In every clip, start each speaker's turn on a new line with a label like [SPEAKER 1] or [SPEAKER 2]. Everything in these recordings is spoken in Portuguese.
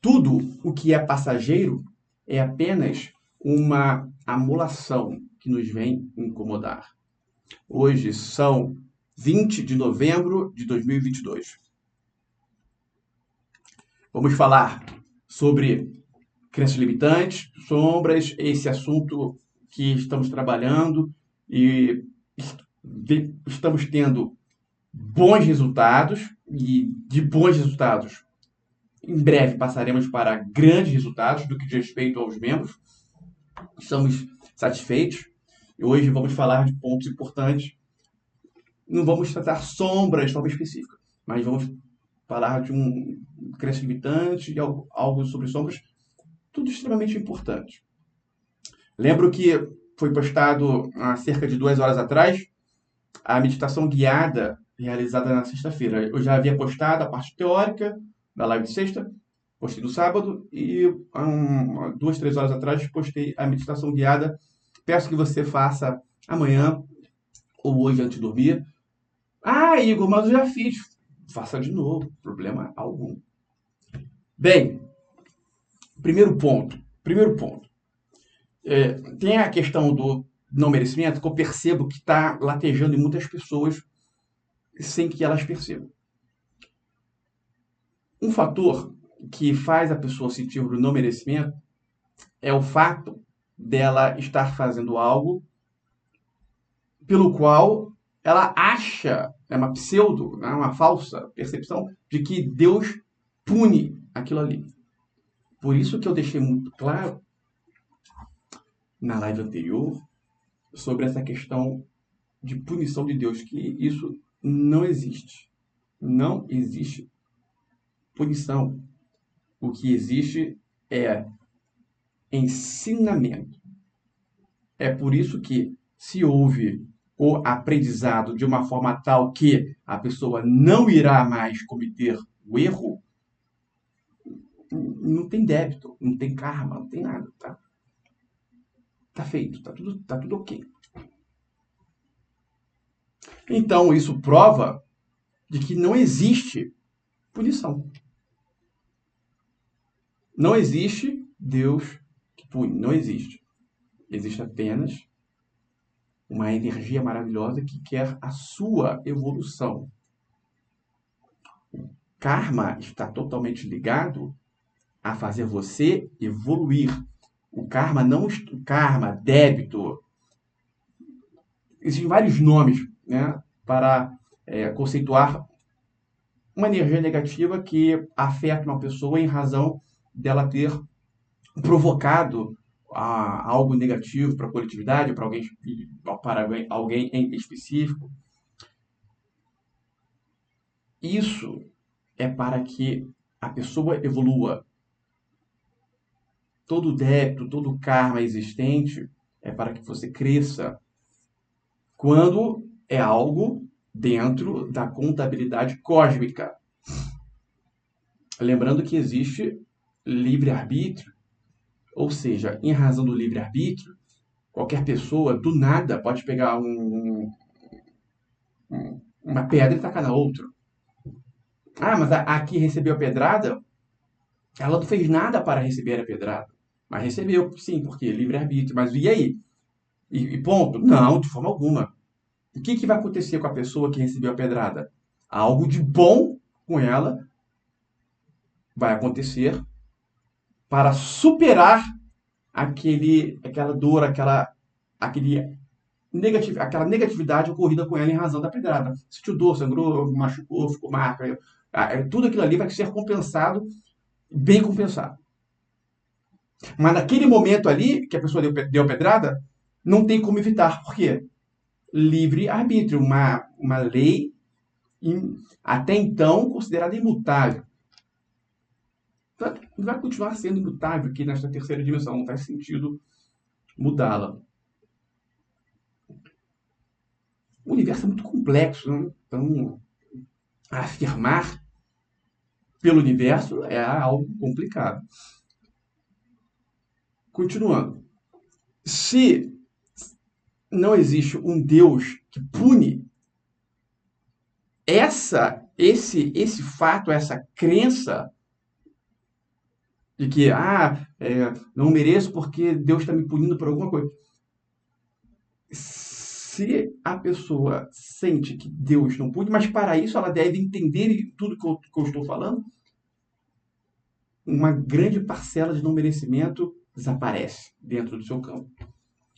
[SPEAKER 1] Tudo o que é passageiro é apenas uma amolação que nos vem incomodar. Hoje são 20 de novembro de 2022. Vamos falar sobre crenças limitantes, sombras, esse assunto que estamos trabalhando e estamos tendo bons resultados e de bons resultados em breve passaremos para grandes resultados do que diz respeito aos membros. Estamos satisfeitos e hoje vamos falar de pontos importantes. Não vamos tratar sombras de forma específica, mas vamos falar de um crença limitante e algo sobre sombras, tudo extremamente importante. Lembro que foi postado há cerca de 2 horas atrás a meditação guiada realizada na sexta-feira. Eu já havia postado a parte teórica da live de sexta, postei no sábado e há 2, 3 horas atrás postei a meditação guiada. Peço que você faça amanhã ou hoje antes de dormir. Ah, Igor, mas eu já fiz. Faça de novo, problema algum. Bem, primeiro ponto. Tem a questão do não merecimento que eu percebo que está latejando em muitas pessoas sem que elas percebam. Um fator que faz a pessoa sentir o não merecimento é o fato dela estar fazendo algo pelo qual ela acha, é uma pseudo, né, uma falsa percepção de que Deus pune aquilo ali. Por isso que eu deixei muito claro na live anterior sobre essa questão de punição de Deus, que isso não existe. Não existe punição. O que existe é ensinamento. É por isso que, se houve o aprendizado de uma forma tal que a pessoa não irá mais cometer o erro, não tem débito, não tem karma, não tem nada, tá? Tá feito, tá tudo ok. Então, isso prova de que não existe punição. Não existe Deus que pune, não existe. Existe apenas uma energia maravilhosa que quer a sua evolução. O karma está totalmente ligado a fazer você evoluir. O karma não, o karma, débito, existem vários nomes, né, para conceituar uma energia negativa que afeta uma pessoa em razão dela ter provocado algo negativo para a coletividade, para alguém em específico. Isso é para que a pessoa evolua. Todo débito, todo karma existente é para que você cresça. Quando é algo dentro da contabilidade cósmica. Lembrando que existe livre-arbítrio, ou seja, em razão do livre-arbítrio, qualquer pessoa, do nada, pode pegar uma pedra e tacar na outra. Ah, mas a que recebeu a pedrada, ela não fez nada para receber a pedrada. Mas recebeu, sim, porque livre-arbítrio. Mas e aí? E ponto? Não, de forma alguma. O que vai acontecer com a pessoa que recebeu a pedrada? Algo de bom com ela vai acontecer para superar aquela dor, aquela negatividade ocorrida com ela em razão da pedrada. Sentiu dor, sangrou, machucou, ficou marca. Tudo aquilo ali vai ser compensado, bem compensado. Mas naquele momento ali, que a pessoa deu a pedrada, não tem como evitar. Por quê? Livre-arbítrio, uma lei até então considerada imutável. Vai continuar sendo imutável aqui nesta terceira dimensão, não faz sentido mudá-la. O universo é muito complexo, né? Então, afirmar pelo universo é algo complicado. Continuando. Se não existe um Deus que pune, esse fato, essa crença De que, não mereço porque Deus está me punindo por alguma coisa. Se a pessoa sente que Deus não pune, mas para isso ela deve entender tudo que eu estou falando, uma grande parcela de não merecimento desaparece dentro do seu campo.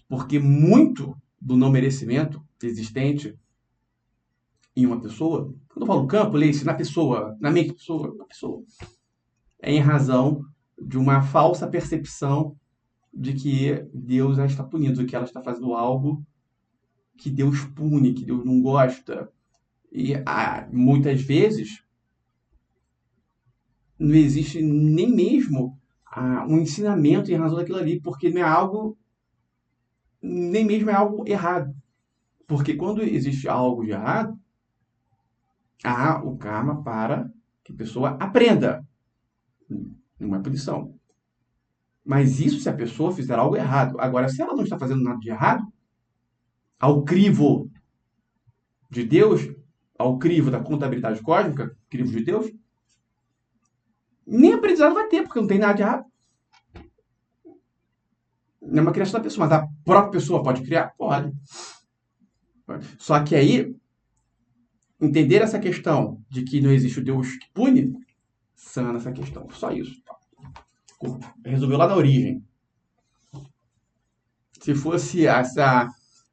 [SPEAKER 1] Porque muito do não merecimento existente em uma pessoa, quando eu falo campo, leia-se na pessoa, na mente da pessoa, na pessoa, é em razão de uma falsa percepção de que Deus a está punindo, que ela está fazendo algo que Deus pune, que Deus não gosta. E muitas vezes não existe nem mesmo um ensinamento em razão daquilo ali, porque não é algo, nem mesmo é algo errado. Porque quando existe algo de errado, há o karma para que a pessoa aprenda. Não é punição. Mas isso se a pessoa fizer algo errado. Agora, se ela não está fazendo nada de errado, ao crivo de Deus, ao crivo da contabilidade cósmica, crivo de Deus, nem aprendizado vai ter, porque não tem nada de errado. Não é uma criação da pessoa, mas a própria pessoa pode criar? Pode. Só que aí, entender essa questão de que não existe o Deus que pune, sana essa questão. Só isso. Resolveu lá na origem. Se fosse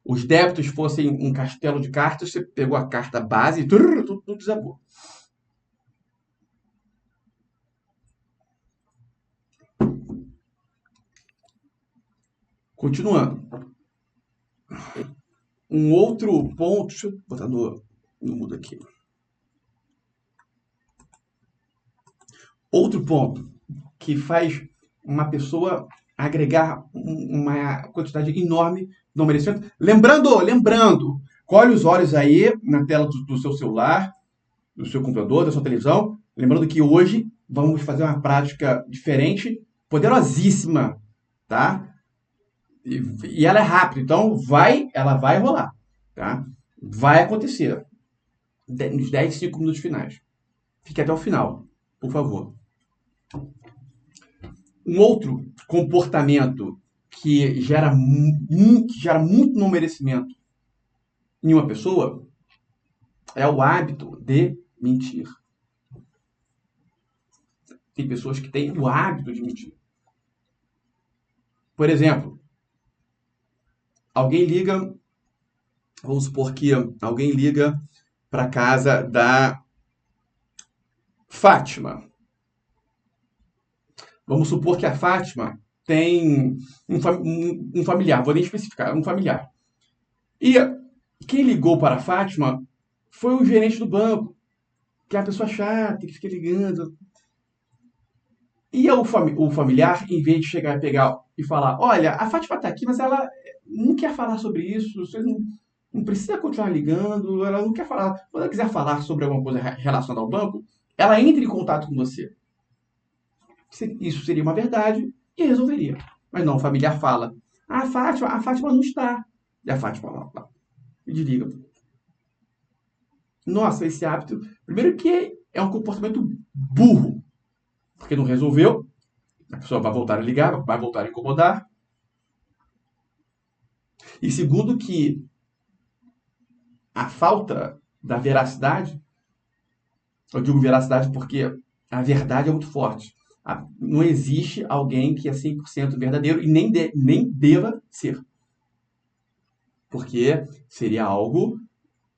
[SPEAKER 1] os débitos fossem um castelo de cartas, você pegou a carta base e tudo desabou. Continuando. Um outro ponto. Deixa eu botar no mudo aqui. Outro ponto que faz uma pessoa agregar uma quantidade enorme de não merecimento. Lembrando, colhe os olhos aí na tela do seu celular, do seu computador, da sua televisão. Lembrando que hoje vamos fazer uma prática diferente, poderosíssima, tá? E ela é rápida, então ela vai rolar, tá? Vai acontecer nos 10, 5 minutos finais. Fique até o final, por favor. Um outro comportamento que gera muito não merecimento em uma pessoa é o hábito de mentir. Tem pessoas que têm o hábito de mentir. Por exemplo, alguém liga, vamos supor que alguém liga para casa da Fátima. Vamos supor que a Fátima tem um familiar, vou nem especificar, um familiar. E quem ligou para a Fátima foi o gerente do banco, que é uma pessoa chata, que fica ligando. E o familiar, em vez de chegar e pegar e falar, olha, a Fátima está aqui, mas ela não quer falar sobre isso, você não precisa continuar ligando, ela não quer falar. Quando ela quiser falar sobre alguma coisa relacionada ao banco, ela entra em contato com você. Isso seria uma verdade e resolveria. Mas não, o familiar fala, a Fátima não está. E a Fátima lá, me desliga. Nossa, esse hábito, primeiro que é um comportamento burro, porque não resolveu, a pessoa vai voltar a ligar, vai voltar a incomodar. E segundo que a falta da veracidade, eu digo veracidade porque a verdade é muito forte. Não existe alguém que é 100% verdadeiro e nem deva ser. Porque seria algo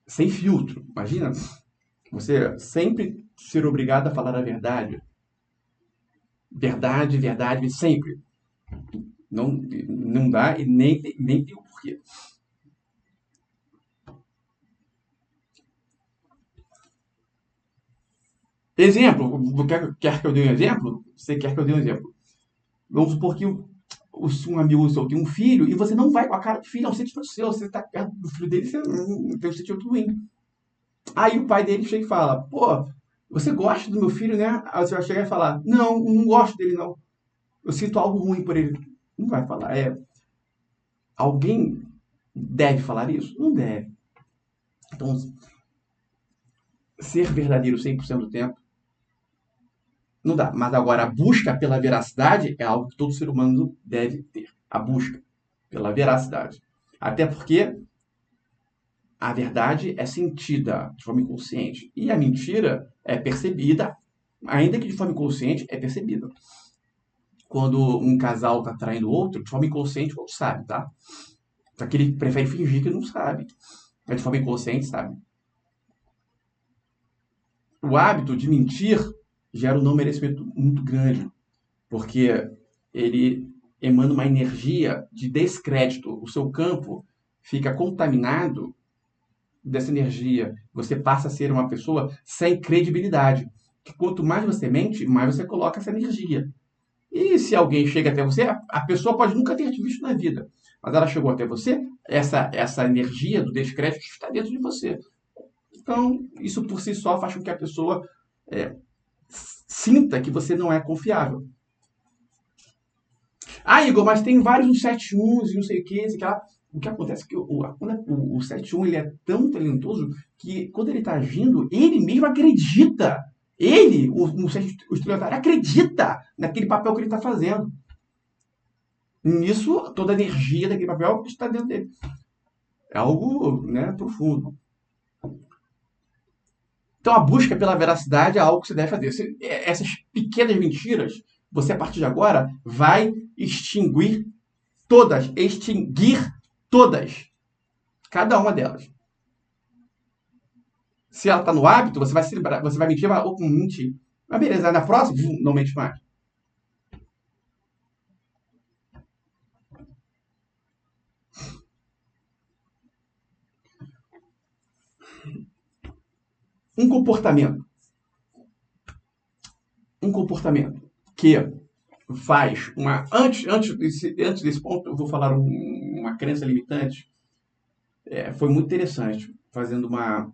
[SPEAKER 1] sem filtro. Imagina você sempre ser obrigado a falar a verdade. Verdade, sempre. Não dá e nem tem o porquê. Exemplo, quer que eu dê um exemplo? Você quer que eu dê um exemplo? Vamos supor que um amigo seu tem um filho e você não vai com a cara do filho, é um sentimento seu, você está perto do filho dele, você não tem um sentimento ruim. Aí o pai dele chega e fala, pô, você gosta do meu filho, né? Aí você vai chegar e falar, não gosto dele não. Eu sinto algo ruim por ele. Não vai falar, alguém deve falar isso? Não deve. Então, ser verdadeiro 100% do tempo Não dá. Mas agora, a busca pela veracidade é algo que todo ser humano deve ter. A busca pela veracidade. Até porque a verdade é sentida de forma inconsciente. E a mentira é percebida, ainda que de forma inconsciente, é percebida. Quando um casal está traindo o outro, de forma inconsciente, o outro sabe, tá? Só que ele prefere fingir que não sabe. Mas de forma inconsciente, sabe? O hábito de mentir gera um não merecimento muito grande, porque ele emana uma energia de descrédito. O seu campo fica contaminado dessa energia. Você passa a ser uma pessoa sem credibilidade. Que quanto mais você mente, mais você coloca essa energia. E se alguém chega até você, a pessoa pode nunca ter te visto na vida, mas ela chegou até você, essa energia do descrédito está dentro de você. Então, isso por si só faz com que a pessoa é, sinta que você não é confiável. Ah, Igor, mas tem vários 171 e não sei o que, sei lá. O que acontece é que o 71 ele é tão talentoso que quando ele está agindo, ele mesmo acredita. Ele, o estelionatário, acredita naquele papel que ele está fazendo. Nisso, toda a energia daquele papel está dentro dele. É algo, né, profundo. Então, a busca pela veracidade é algo que você deve fazer. Essas pequenas mentiras, você, a partir de agora, vai extinguir todas, cada uma delas. Se ela está no hábito, você vai se lembrar, você vai mentir, vai, mentir. Mas beleza, na próxima, não mente mais. Um comportamento. Um comportamento que faz uma. Antes desse ponto, eu vou falar uma crença limitante. Foi muito interessante, fazendo uma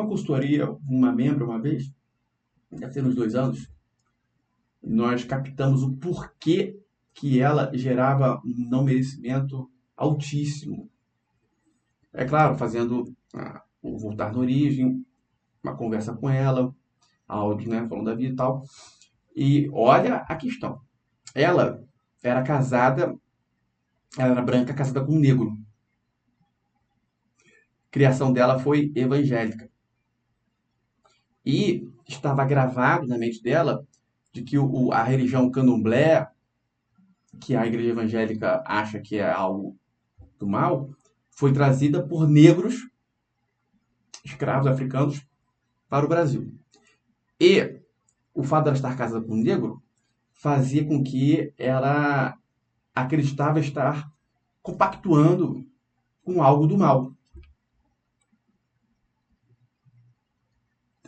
[SPEAKER 1] consultoria, uma membro uma vez, deve ter uns 2 anos, nós captamos o porquê que ela gerava um não merecimento altíssimo. É claro, fazendo o voltar na origem, uma conversa com ela, áudio, né, falando da vida e tal. E olha a questão. Ela era casada, ela era branca, casada com um negro. A criação dela foi evangélica. E estava gravado na mente dela de que a religião candomblé, que a igreja evangélica acha que é algo do mal, foi trazida por negros, escravos africanos, para o Brasil. E o fato dela estar casada com um negro fazia com que ela acreditava estar compactuando com algo do mal.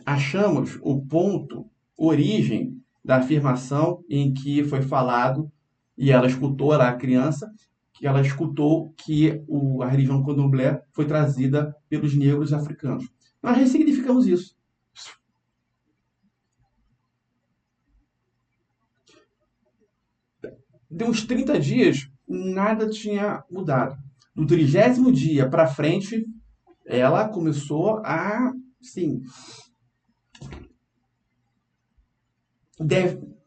[SPEAKER 1] Achamos o ponto, origem da afirmação em que foi falado, e ela escutou, ela era criança, que ela escutou que a religião candomblé foi trazida pelos negros africanos. Nós ressignificamos isso. De uns 30 dias, nada tinha mudado. Do 30º dia para frente, ela começou a, sim,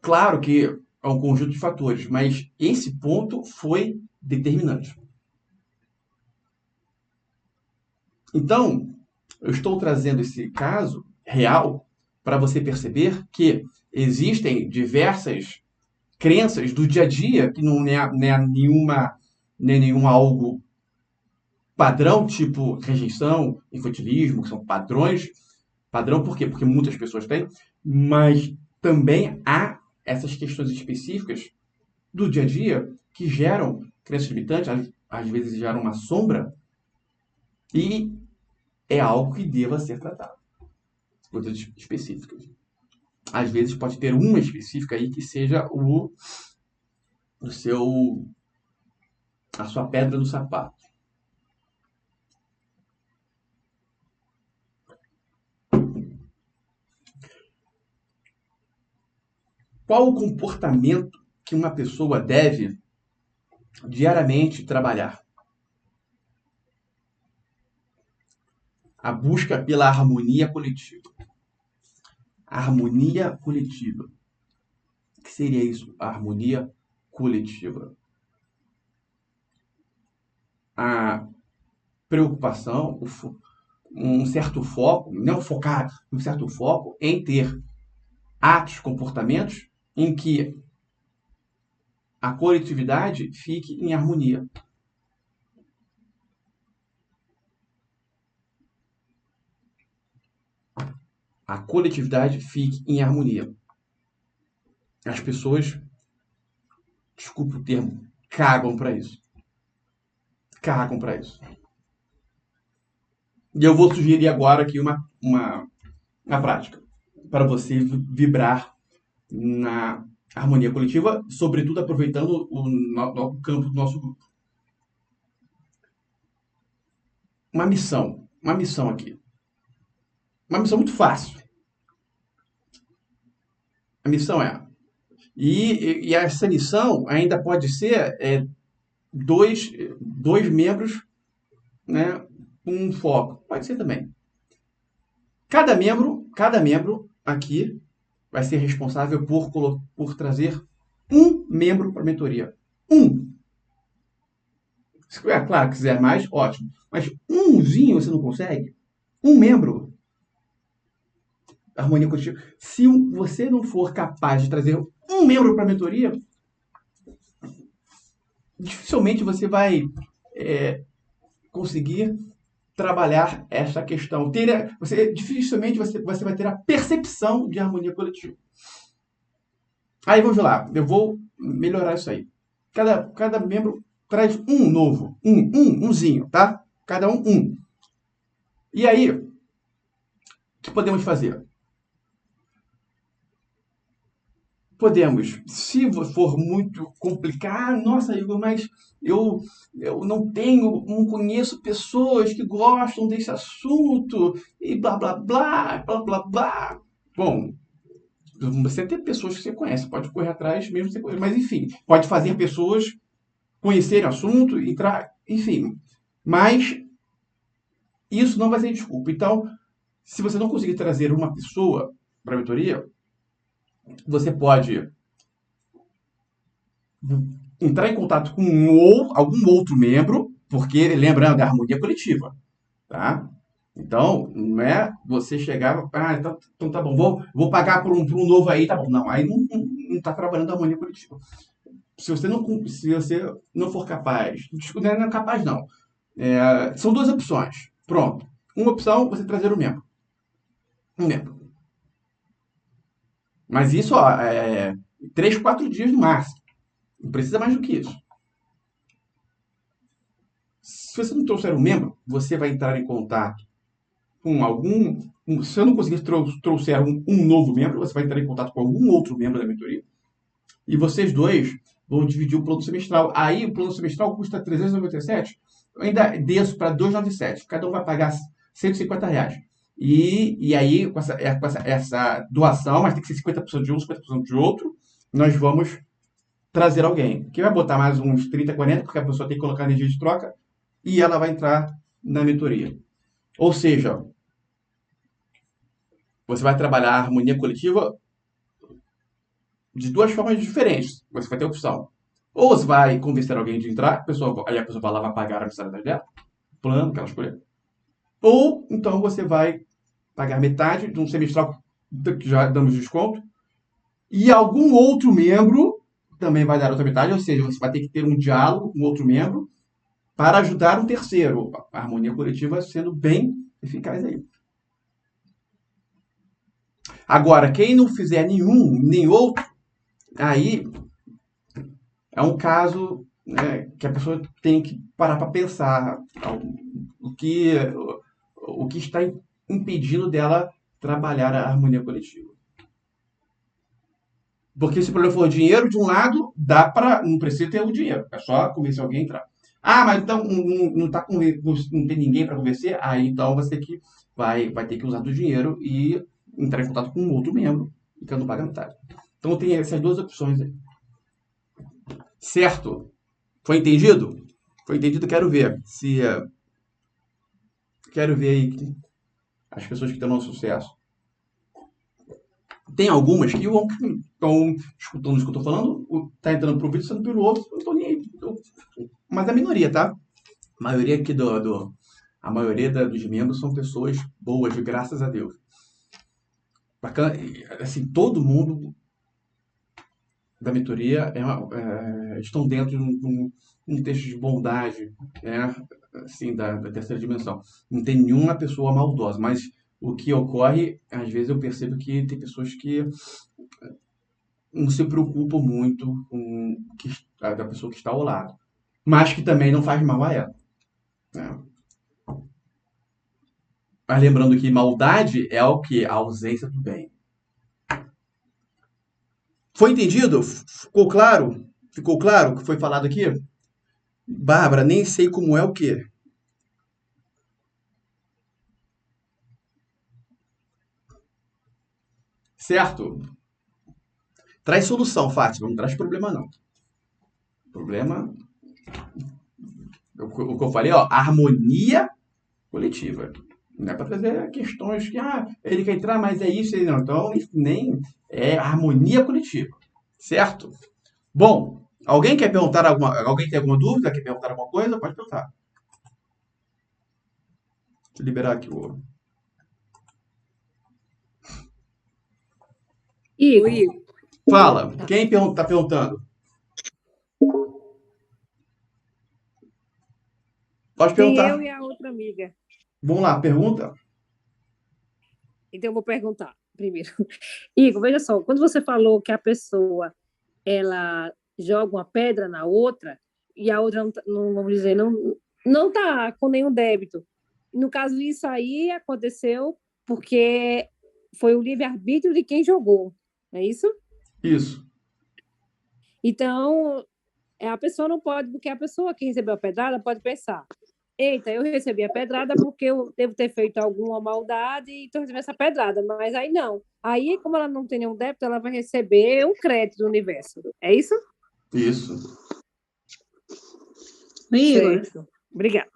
[SPEAKER 1] claro que é um conjunto de fatores, mas esse ponto foi determinante. Então, eu estou trazendo esse caso real para você perceber que existem diversas crenças do dia a dia que não é nenhum algo padrão, tipo rejeição, infantilismo, que são padrões. Padrão por quê? Porque muitas pessoas têm, mas também há essas questões específicas do dia a dia que geram crenças limitantes, às vezes geram uma sombra, e é algo que deva ser tratado. Coisas específicas. Às vezes pode ter uma específica aí que seja a sua pedra no sapato. Qual o comportamento que uma pessoa deve diariamente trabalhar? A busca pela harmonia coletiva. Harmonia coletiva. O que seria isso? A harmonia coletiva. A preocupação, um certo foco, não focar, um certo foco em ter atos, comportamentos em que a coletividade fique em harmonia. A coletividade fique em harmonia. As pessoas, desculpa o termo, cagam para isso. Cagam para isso. E eu vou sugerir agora aqui uma prática para você vibrar na harmonia coletiva, sobretudo aproveitando o campo do nosso grupo. Uma missão aqui. Uma missão muito fácil. A missão é, e essa missão ainda pode ser dois membros, né, com um foco. Pode ser também. Cada membro aqui vai ser responsável por trazer um membro para a mentoria. Um. É claro, que quiser mais, ótimo. Mas umzinho você não consegue? Um membro. Harmonia coletiva. Se você não for capaz de trazer um membro para a mentoria, dificilmente você vai conseguir trabalhar essa questão. Dificilmente você vai ter a percepção de harmonia coletiva. Aí vamos lá, eu vou melhorar isso aí. Cada membro traz um novo, umzinho, tá? Cada um. E aí, o que podemos fazer? Podemos, se for muito complicado, nossa, Igor, mas eu não conheço pessoas que gostam desse assunto, e blá, blá, blá, blá, blá, blá. Bom, você tem pessoas que você conhece, pode correr atrás mesmo que você conhece, mas enfim, pode fazer pessoas conhecerem o assunto, entrar, enfim. Mas isso não vai ser desculpa. Então, se você não conseguir trazer uma pessoa para a mentoria, você pode entrar em contato com algum outro membro, porque lembrando, é a harmonia coletiva, tá? Então, não é você chegar, então tá bom, vou pagar por um novo aí, tá bom. Não, aí não tá trabalhando a harmonia coletiva. Se você não for capaz, não é capaz não. São duas opções. Pronto. Uma opção, você trazer um membro. Um membro. Mas isso, 3, 4 dias no máximo. Não precisa mais do que isso. Se você não trouxer um membro, você vai entrar em contato com se eu não conseguir trouxer um novo membro, você vai entrar em contato com algum outro membro da mentoria. E vocês dois vão dividir o plano semestral. Aí o plano semestral custa 397. Eu ainda desço para 297. Cada um vai pagar R$ 150. E aí, com essa doação, mas tem que ser 50% de um, 50% de outro, nós vamos trazer alguém. Que vai botar mais uns 30, 40, porque a pessoa tem que colocar energia de troca, e ela vai entrar na mentoria. Ou seja, você vai trabalhar a harmonia coletiva de duas formas diferentes. Você vai ter a opção. Ou você vai convencer alguém de entrar, aí a pessoa vai lá, vai pagar a mensalidade dela, plano que ela escolher. Ou, então, você vai pagar metade de um semestral que já damos desconto, e algum outro membro também vai dar outra metade, ou seja, você vai ter que ter um diálogo com outro membro para ajudar um terceiro. A harmonia coletiva sendo bem eficaz aí. Agora, quem não fizer nenhum, nem outro, aí é um caso, né, que a pessoa tem que parar para pensar o que está impedindo dela trabalhar a harmonia coletiva. Porque se o problema for dinheiro, de um lado, não precisa ter o dinheiro, é só convencer alguém a entrar. Mas então não tem ninguém para convencer? Aí então você que vai ter que usar do dinheiro e entrar em contato com um outro membro, e que não paga metade. Então tem essas duas opções aí. Certo? Foi entendido? Foi entendido, quero ver. Quero ver aí as pessoas que estão no sucesso. Tem algumas que estão escutando o que eu estou falando, tá entrando pro vídeo, sendo pelo outro, eu não tô nem aí. Mas é a minoria, tá? A maioria aqui a maioria dos membros são pessoas boas, graças a Deus. Bacana, assim, todo mundo da mentoria estão dentro de um texto de bondade, né? Assim, da terceira dimensão. Não tem nenhuma pessoa maldosa, mas o que ocorre, às vezes eu percebo que tem pessoas que não se preocupam muito com da pessoa que está ao lado, mas que também não faz mal a ela, né? Mas lembrando que maldade é o que? A ausência do bem. Foi entendido? Ficou claro? Ficou claro o que foi falado aqui? Bárbara, nem sei como é o quê. Certo? Traz solução, Fátima. Não traz problema, não. Problema, o que eu falei, ó, harmonia coletiva. Não é para trazer questões que, ele quer entrar, mas é isso, não. Então, nem é harmonia coletiva. Certo? Bom, alguém tem alguma dúvida? Quer perguntar alguma coisa? Pode perguntar. Deixa eu liberar aqui o...
[SPEAKER 2] Igor.
[SPEAKER 1] Fala. Quem tá perguntando? Pode
[SPEAKER 2] Tem
[SPEAKER 1] perguntar.
[SPEAKER 2] eu e a outra amiga.
[SPEAKER 1] Vamos lá, pergunta.
[SPEAKER 2] Então, eu vou perguntar primeiro. Igor, veja só, quando você falou que a pessoa ela joga uma pedra na outra e a outra não vamos dizer, não tá com nenhum débito. No caso, isso aí aconteceu porque foi o livre-arbítrio de quem jogou, é isso?
[SPEAKER 1] Isso.
[SPEAKER 2] Então, a pessoa não pode, porque a pessoa que recebeu a pedrada pode pensar: eita, eu recebi a pedrada porque eu devo ter feito alguma maldade e estou recebendo essa pedrada. Mas aí não. Aí, como ela não tem nenhum débito, ela vai receber um crédito do universo. É isso?
[SPEAKER 1] Isso.
[SPEAKER 3] Oi, Igor.
[SPEAKER 2] Certo. Obrigada.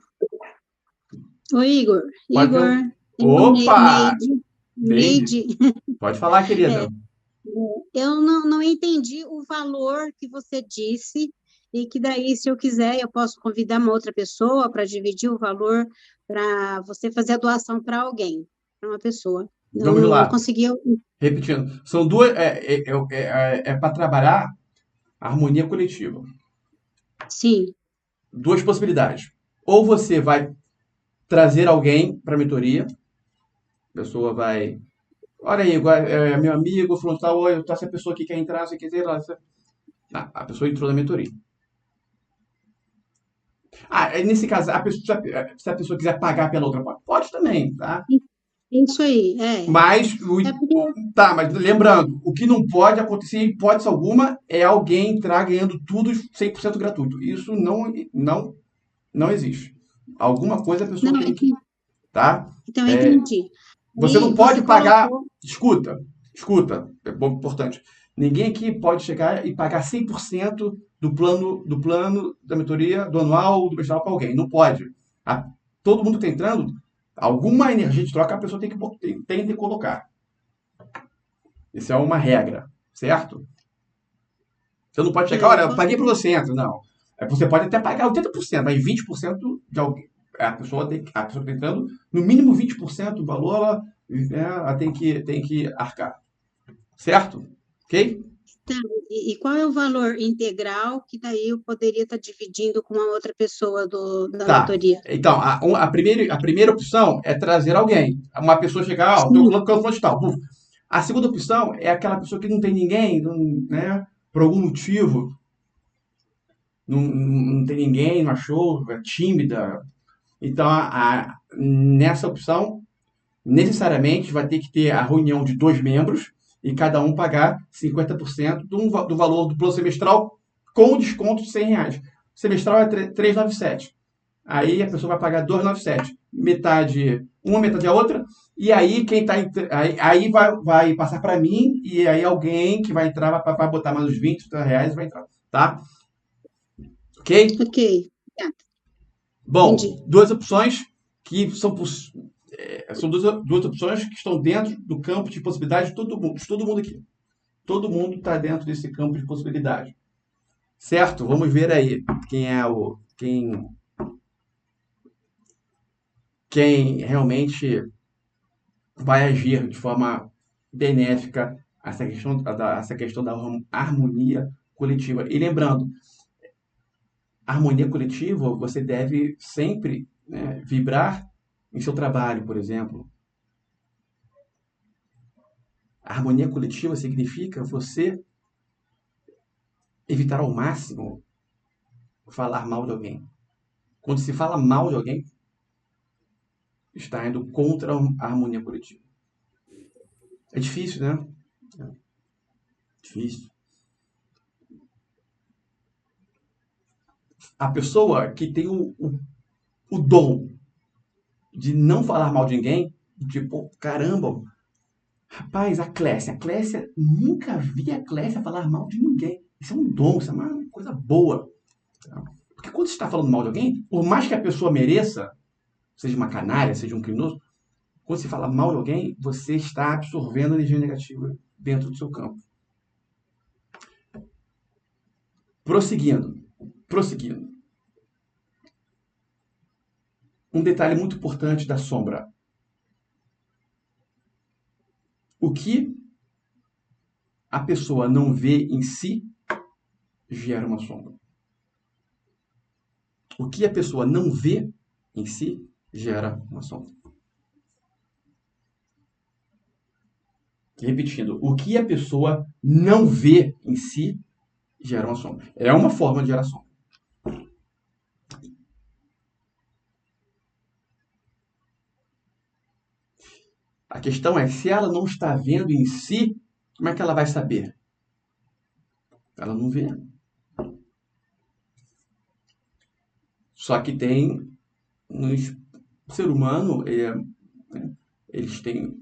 [SPEAKER 3] Oi, Igor.
[SPEAKER 1] Pode
[SPEAKER 3] Igor.
[SPEAKER 1] Opa!
[SPEAKER 3] Neide.
[SPEAKER 1] Pode falar, querida.
[SPEAKER 3] Eu não entendi o valor que você disse e que daí, se eu quiser, eu posso convidar uma outra pessoa para dividir o valor para você fazer a doação para alguém, para uma pessoa.
[SPEAKER 1] Vamos lá.
[SPEAKER 3] Não consegui.
[SPEAKER 1] Repetindo. São duas. É para trabalhar a harmonia coletiva.
[SPEAKER 3] Sim.
[SPEAKER 1] Duas possibilidades. Ou você vai trazer alguém para a mentoria. A pessoa vai. Olha aí, meu amigo, falou tal, oi, essa pessoa aqui quer entrar, você quer dizer, a pessoa entrou na mentoria. Nesse caso, se a pessoa quiser pagar pela outra, pode também, tá?
[SPEAKER 3] Isso aí,
[SPEAKER 1] Mas, mas lembrando, o que não pode acontecer, em hipótese alguma, é alguém entrar ganhando tudo 100% gratuito. Isso não existe. Alguma coisa a pessoa tem que... Tá?
[SPEAKER 3] Então, eu entendi.
[SPEAKER 1] Você não pode pagar... Escuta, é importante. Ninguém aqui pode chegar e pagar 100% do plano da mentoria, do anual, do mestral para alguém. Não pode. Todo mundo que está entrando, alguma energia de troca a pessoa tem que colocar. Isso é uma regra, certo? Você não pode chegar, olha, eu paguei para você, entra. Não. Você pode até pagar 80%, mas 20% de alguém. A pessoa que está entrando, no mínimo 20% do valor, ela tem que arcar. Certo? Ok?
[SPEAKER 3] Tá, e qual é o valor integral que daí eu poderia estar dividindo com a outra pessoa da mentoria?
[SPEAKER 1] Então, a primeira opção é trazer alguém. Uma pessoa chegar, estou colocando de tal. A segunda opção é aquela pessoa que não tem ninguém, né, por algum motivo, não tem ninguém, não achou, é tímida. Então, nessa opção, necessariamente vai ter que ter a reunião de 2 membros e cada um pagar 50% do valor do plano semestral com desconto de R$100. O semestral é 397. Aí a pessoa vai pagar 297. Metade uma, metade a outra. E aí quem tá aí vai passar para mim e aí alguém que vai entrar vai botar mais uns R$20 e vai entrar, tá? Ok?
[SPEAKER 3] Ok.
[SPEAKER 1] Bom,
[SPEAKER 3] Entendi.
[SPEAKER 1] duas opções que são São duas opções que estão dentro do campo de possibilidade de todo mundo aqui. Todo mundo está dentro desse campo de possibilidade. Certo? Vamos ver aí quem realmente vai agir de forma benéfica a essa questão da harmonia coletiva. E lembrando, harmonia coletiva, você deve sempre, né, vibrar em seu trabalho, por exemplo. A harmonia coletiva significa você evitar ao máximo falar mal de alguém. Quando se fala mal de alguém, está indo contra a harmonia coletiva. É difícil, né? É difícil. A pessoa que tem o dom de não falar mal de ninguém, tipo, caramba, rapaz, a Clécia, nunca vi a Clécia falar mal de ninguém. Isso é um dom, isso é uma coisa boa. Porque quando você está falando mal de alguém, por mais que a pessoa mereça, seja uma canária, seja um criminoso, quando você fala mal de alguém, você está absorvendo energia negativa dentro do seu campo. Prosseguindo. Um detalhe muito importante da sombra. O que a pessoa não vê em si gera uma sombra. O que a pessoa não vê em si gera uma sombra. Repetindo, o que a pessoa não vê em si gera uma sombra. É uma forma de gerar sombra. A questão é, se ela não está vendo em si, como é que ela vai saber? Ela não vê. Só que tem o ser humano, eles têm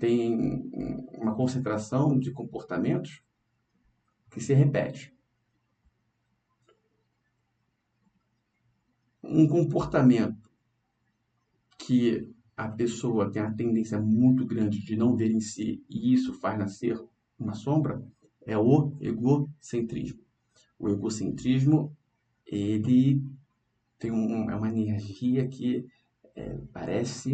[SPEAKER 1] uma concentração de comportamentos que se repete. Um comportamento que a pessoa tem a tendência muito grande de não ver em si, e isso faz nascer uma sombra, é o egocentrismo. O egocentrismo, ele tem uma energia que parece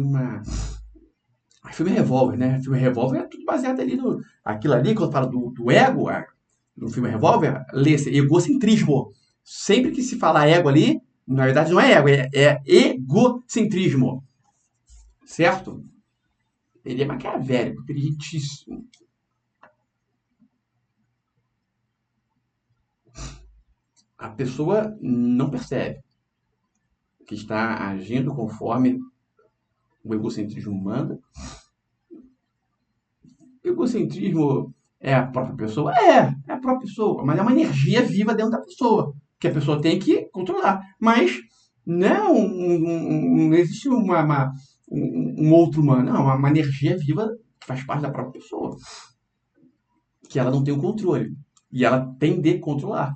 [SPEAKER 1] filme Revolver, né? Filme Revolver é tudo baseado ali no... Aquilo ali, quando fala do ego, no filme Revolver, lê-se egocentrismo. Sempre que se fala ego ali, na verdade não é ego, é egocentrismo. Certo? Ele é maquiavélico, inteligentíssimo. A pessoa não percebe que está agindo conforme o egocentrismo manda. O egocentrismo é a própria pessoa? É a própria pessoa, mas é uma energia viva dentro da pessoa, que a pessoa tem que controlar. Mas não existe um outro humano, não, uma energia viva que faz parte da própria pessoa, que ela não tem o controle, e ela tem de controlar.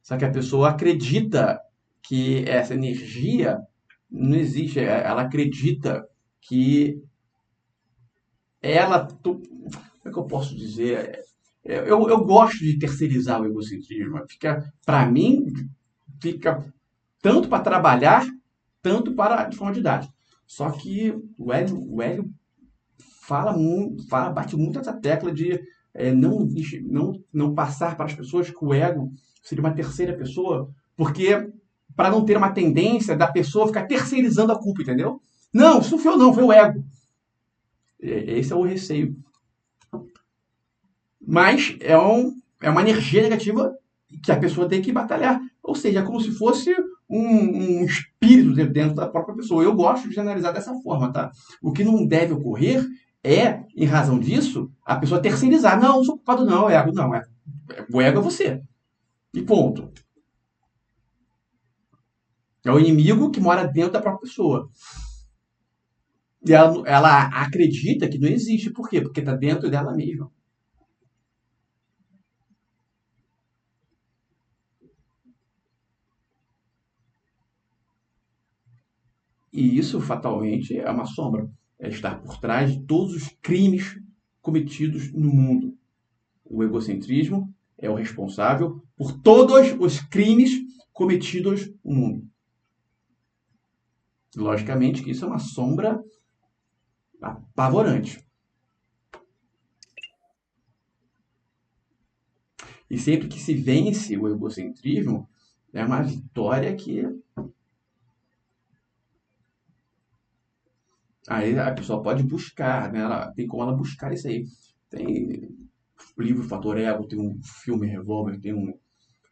[SPEAKER 1] Só que a pessoa acredita que essa energia não existe, ela acredita que ela... Como é que eu posso dizer? Eu gosto de terceirizar o egocentrismo. Para mim, fica tanto para trabalhar, tanto para de forma didática. Só que o Hélio bate muito essa tecla de não passar para as pessoas que o ego seria uma terceira pessoa, porque para não ter uma tendência da pessoa ficar terceirizando a culpa, entendeu? Não, isso não foi eu não, foi o ego. Esse é o receio. Mas é uma energia negativa que a pessoa tem que batalhar. Ou seja, é como se fosse um espírito dentro da própria pessoa. Eu gosto de analisar dessa forma, tá? O que não deve ocorrer é, em razão disso, a pessoa terceirizar. Não, não sou culpado não, é ego. Não, o ego é você. E ponto. É o inimigo que mora dentro da própria pessoa. E ela acredita que não existe. Por quê? Porque está dentro dela mesma. E isso, fatalmente, é uma sombra. é estar por trás de todos os crimes cometidos no mundo. O egocentrismo é o responsável por todos os crimes cometidos no mundo. Logicamente que isso é uma sombra apavorante. E sempre que se vence o egocentrismo, é uma vitória que aí a pessoa pode buscar, né? Tem como ela buscar isso aí. Tem o livro Fator Ego, tem um filme Revolver, tem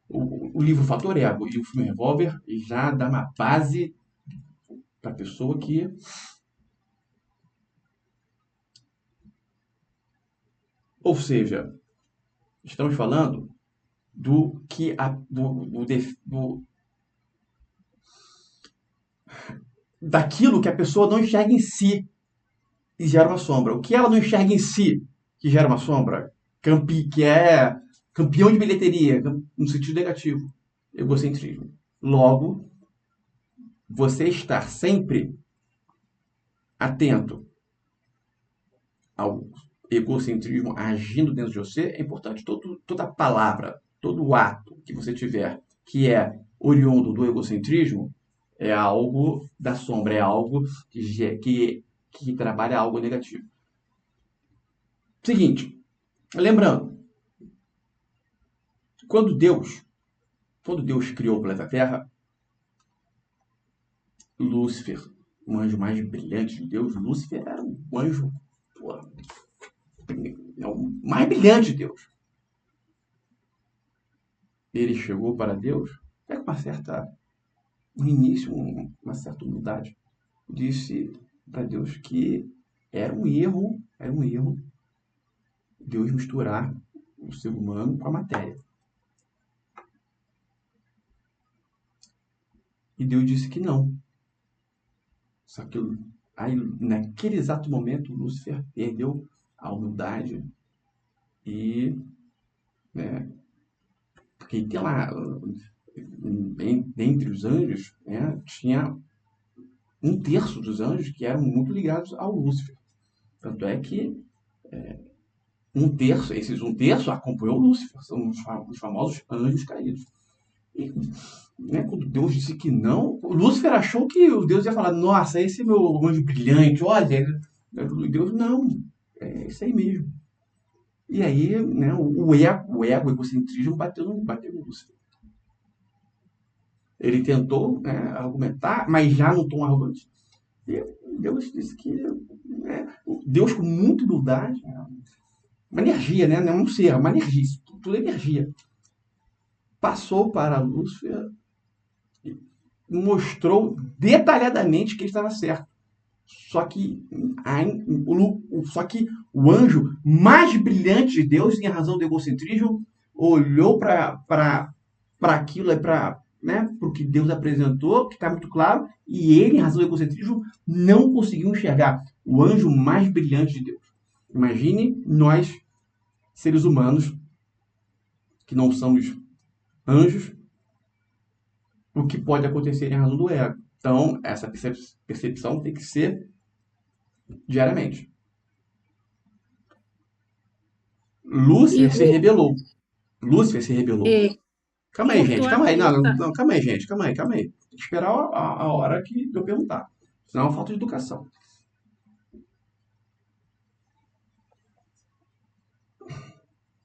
[SPEAKER 1] o livro Fator Ego e o filme Revolver já dá uma base para a pessoa que ou seja, estamos falando do que daquilo que a pessoa não enxerga em si e gera uma sombra. O que ela não enxerga em si que gera uma sombra, que é campeão de bilheteria, no sentido negativo, egocentrismo. Logo, você estar sempre atento ao egocentrismo agindo dentro de você é importante. Toda palavra, todo ato que você tiver que é oriundo do egocentrismo é algo da sombra, é algo que trabalha algo negativo. Seguinte, lembrando, quando Deus criou o planeta Terra, Lúcifer, o anjo mais brilhante de Deus, Lúcifer era um anjo, pô, é o mais brilhante de Deus. Ele chegou para Deus, com no início, uma certa humildade, disse para Deus que era um erro Deus misturar o ser humano com a matéria. E Deus disse que não. Só que aí, naquele exato momento, Lúcifer perdeu a humildade e, né, porque tem lá, entre os anjos, né, tinha um terço dos anjos que eram muito ligados ao Lúcifer. Tanto é que esses um terço acompanhou Lúcifer, são os famosos anjos caídos. E, né, quando Deus disse que não, Lúcifer achou que o Deus ia falar, nossa, esse é meu anjo brilhante, olha, Deus, não, é isso aí mesmo. E aí, né, o egocentrismo bateu no Lúcifer. Ele tentou, né, argumentar, mas já no tom arrogante. E Deus disse que, né, Deus com muita humildade, né, uma energia, né, não é um ser, uma energia, tudo é energia. Passou para Lúcifer e mostrou detalhadamente que ele estava certo. Só que o anjo mais brilhante de Deus, em razão do egocentrismo, olhou para aquilo, né, o que Deus apresentou, que está muito claro, e ele, em razão do egocentrismo, não conseguiu enxergar o anjo mais brilhante de Deus. Imagine nós, seres humanos, que não somos anjos, o que pode acontecer em razão do ego. Então, essa percepção tem que ser diariamente. Lúcifer se rebelou. Lúcifer se rebelou.
[SPEAKER 2] É,
[SPEAKER 1] Calma aí, gente.
[SPEAKER 2] cortou
[SPEAKER 1] Calma aí.
[SPEAKER 2] aqui.
[SPEAKER 1] Não, calma aí, gente. Calma aí. Tem que esperar a hora que eu perguntar. Senão é uma falta de educação.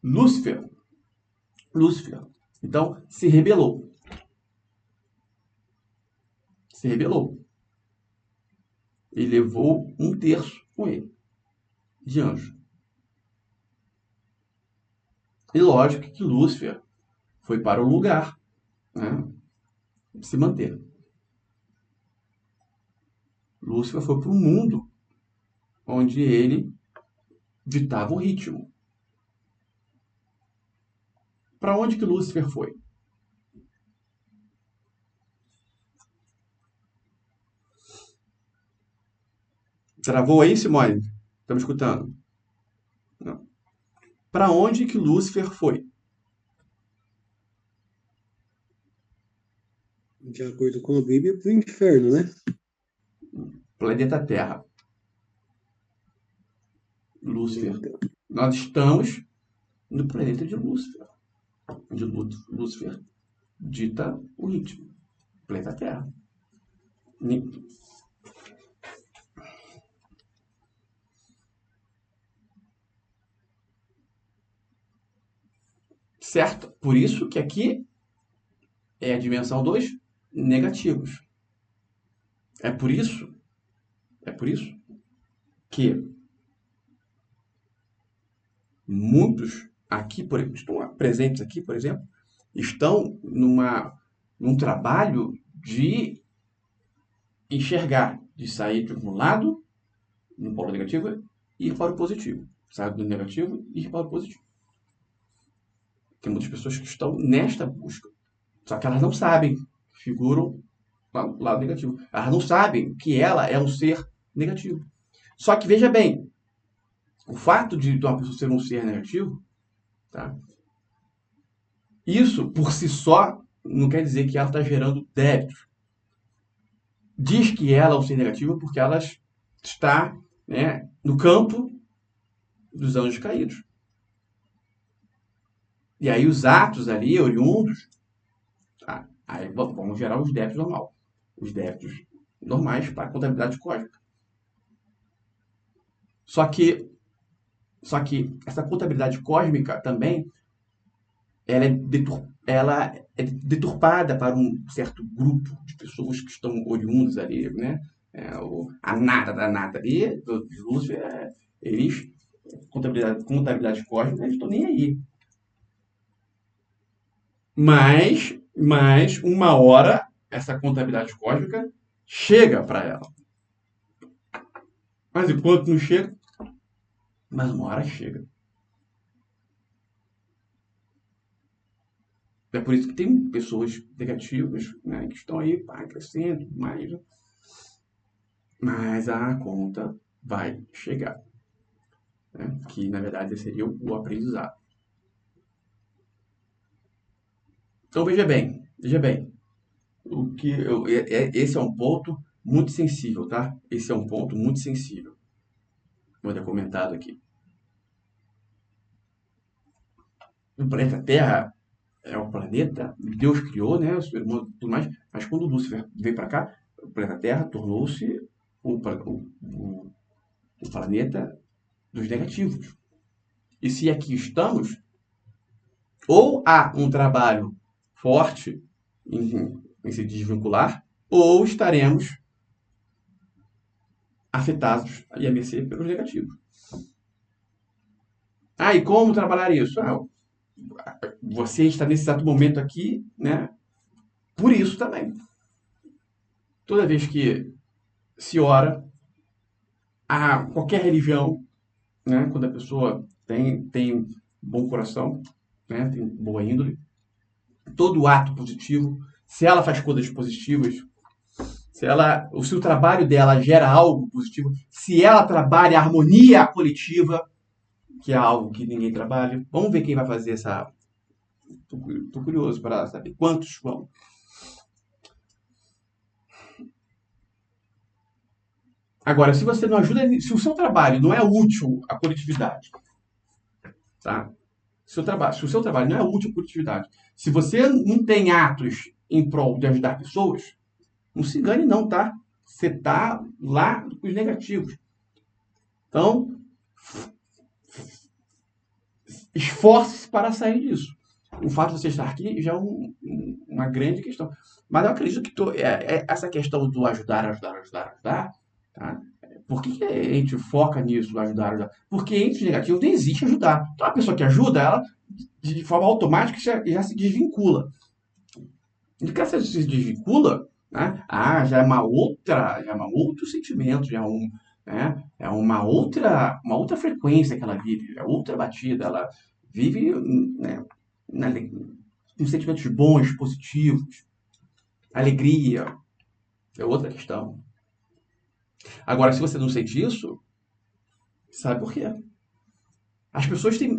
[SPEAKER 1] Lúcifer. Então, se rebelou. E levou um terço com ele, de anjo. E lógico que Lúcifer foi para o lugar, né, de se manter. Lúcifer foi para o mundo onde ele ditava o ritmo. Para onde que Lúcifer foi? Travou aí, Simone? Estamos escutando? Não. Para onde que Lúcifer foi?
[SPEAKER 4] De acordo com a Bíblia, para o inferno, né?
[SPEAKER 1] Planeta Terra. Lúcifer. Nós estamos no planeta de Lúcifer. De Lúcifer dita o ritmo. Planeta Terra. Certo? Por isso que aqui é a dimensão dos negativos. É por isso que muitos aqui, estão presentes aqui, por exemplo, estão num trabalho de enxergar, de sair de um lado, no polo negativo, e ir para o positivo. Sair do negativo e ir para o positivo. Tem muitas pessoas que estão nesta busca. Só que elas não sabem, figuram no lado negativo. Elas não sabem que ela é um ser negativo. Só que, veja bem, o fato de uma pessoa ser um ser negativo, tá? Isso, por si só, não quer dizer que ela está gerando débitos. Diz que ela é um ser negativo porque ela está, né, no campo dos anjos caídos. E aí os atos ali, oriundos, tá? Aí vamos gerar os débitos normais. Os débitos normais para a contabilidade cósmica. Só que essa contabilidade cósmica também ela é deturpada para um certo grupo de pessoas que estão oriundas ali, né? A nada da nada ali, de Lúcifer, eles, contabilidade cósmica, eles estão nem aí. Mas uma hora, essa contabilidade cósmica chega para ela. Mas enquanto não chega, mas uma hora chega. É por isso que tem pessoas negativas, né, que estão aí crescendo, mas a conta vai chegar. Né, que, na verdade, seria o aprendizado. Então, veja bem. Esse é um ponto muito sensível, tá? Esse é um ponto muito sensível. Vou ter comentado aqui. O planeta Terra é um planeta, Deus criou, né, o ser humano e tudo mais, mas quando Lúcifer veio para cá, o planeta Terra tornou-se o planeta dos negativos. E se aqui estamos, ou há um trabalho forte em se desvincular, ou estaremos afetados e a mercê pelos negativos. E como trabalhar isso? Você está nesse exato momento aqui, né? Por isso também. Toda vez que se ora a qualquer religião, né? Quando a pessoa tem bom coração, né? Tem boa índole, todo ato positivo, se ela faz coisas positivas, se o trabalho dela gera algo positivo, se ela trabalha a harmonia coletiva, que é algo que ninguém trabalha, vamos ver quem vai fazer essa. Tô curioso para saber quantos vão. Agora, se você não ajuda, se o seu trabalho não é útil à coletividade, tá? Se o seu trabalho não é útil à coletividade, se você não tem atos em prol de ajudar pessoas, não se engane não, tá? Você tá lá com os negativos. Então, esforce-se para sair disso. O fato de você estar aqui já é uma grande questão. Mas eu acredito que essa questão do ajudar, tá? Por que a gente foca nisso, ajudar? Porque entre negativos não existe ajudar. Então, a pessoa que ajuda, ela, de forma automática, já se desvincula. E que ela se desvincula, né? Já é outro sentimento, é uma outra frequência que ela vive, é outra batida. Ela vive, né, com sentimentos bons, positivos, alegria, é outra questão. Agora, se você não sente isso, sabe por quê? As pessoas têm,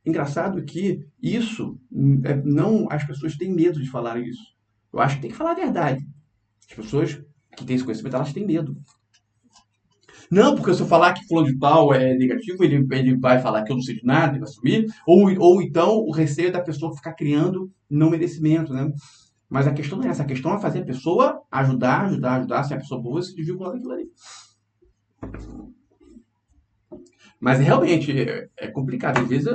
[SPEAKER 1] engraçado que isso, não, as pessoas têm medo de falar isso. Eu acho que tem que falar a verdade. As pessoas que têm esse conhecimento, elas têm medo. Não, porque se eu falar que fulano de tal é negativo, ele vai falar que eu não sei de nada, ele vai sumir. Ou então o receio da pessoa ficar criando não merecimento, né? Mas a questão não é essa. A questão é fazer a pessoa ajudar. Se a pessoa boa, se desvincular daquilo ali. Mas realmente é complicado. Às vezes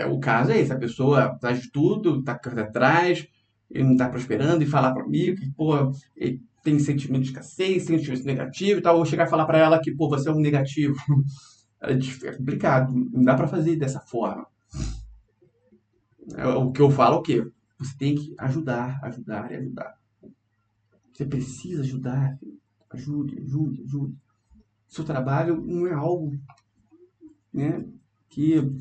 [SPEAKER 1] o caso é esse. A pessoa faz de tudo, está atrás, ele não está prosperando e falar para mim que, pô, ele tem sentimento de escassez, sentimento negativo e tal. Eu vou chegar e falar para ela que, pô, você é um negativo. É complicado. Não dá para fazer dessa forma. O que eu falo é o quê? Você tem que ajudar. Você precisa ajudar. Ajude. Seu trabalho não é algo, né, que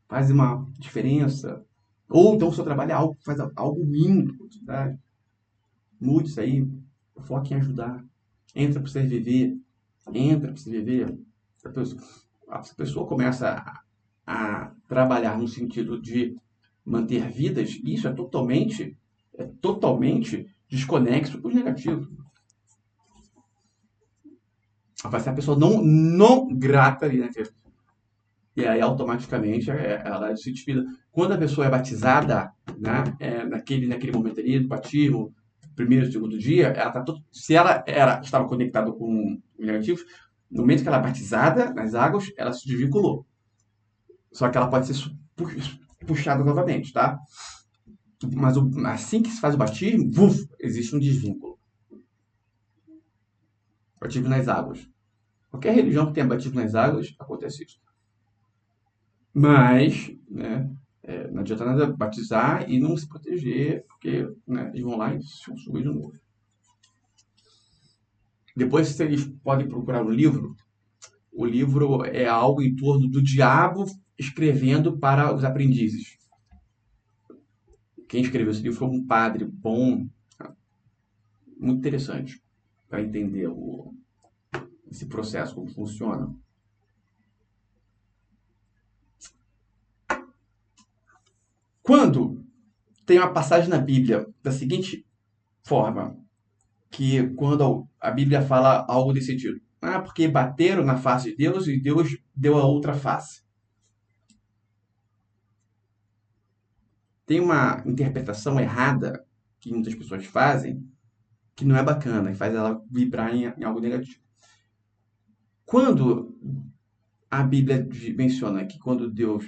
[SPEAKER 1] faz uma diferença. Ou então o seu trabalho é algo que faz algo ruim para a sociedade. Mude isso aí. Foque em ajudar. Entra para você viver. Se a pessoa começa a trabalhar no sentido de manter vidas, isso é totalmente desconexo para os negativos. Vai ser a pessoa não grata ali, né? E aí, automaticamente, ela se despida. Quando a pessoa é batizada, né, naquele momento ali do batismo, primeiro e segundo dia, se ela estava conectada com os negativos, no momento que ela é batizada nas águas, ela se desvinculou. Só que ela pode ser puxada novamente, tá? Mas assim que se faz o batismo, existe um desvínculo. Batismo nas águas. Qualquer religião que tenha batismo nas águas, acontece isso. Mas, né, não adianta nada batizar e não se proteger, porque, né, eles vão lá e se consumem de novo. Depois vocês podem procurar um livro. O livro é algo em torno do diabo escrevendo para os aprendizes. Quem escreveu esse livro foi um padre bom, muito interessante, para entender esse processo, como funciona. Quando tem uma passagem na Bíblia da seguinte forma, que quando a Bíblia fala algo desse sentido, porque bateram na face de Deus e Deus deu a outra face. Tem uma interpretação errada que muitas pessoas fazem, que não é bacana, e faz ela vibrar em algo negativo. Quando a Bíblia menciona que quando Deus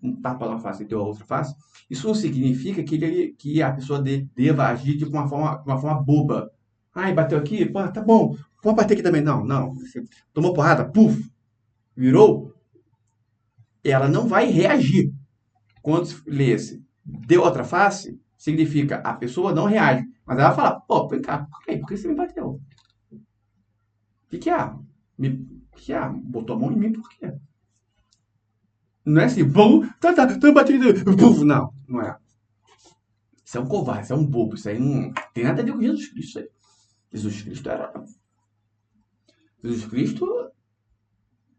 [SPEAKER 1] um tapa na face e deu a outra face, isso não significa que a pessoa deva agir de uma forma boba. Ai, bateu aqui? Pô, tá bom. Vamos bater aqui também. Não. Você tomou porrada, puf, virou. Ela não vai reagir. Quando lê esse deu outra face, significa a pessoa não reage. Mas ela fala, pô, vem cá, por que você me bateu? O que é? Botou a mão em mim por quê? Não é assim, vamos, tô batendo, não é. Isso é um covarde, isso é um bobo, isso aí não tem nada a ver com Jesus Cristo. Aí. Jesus Cristo,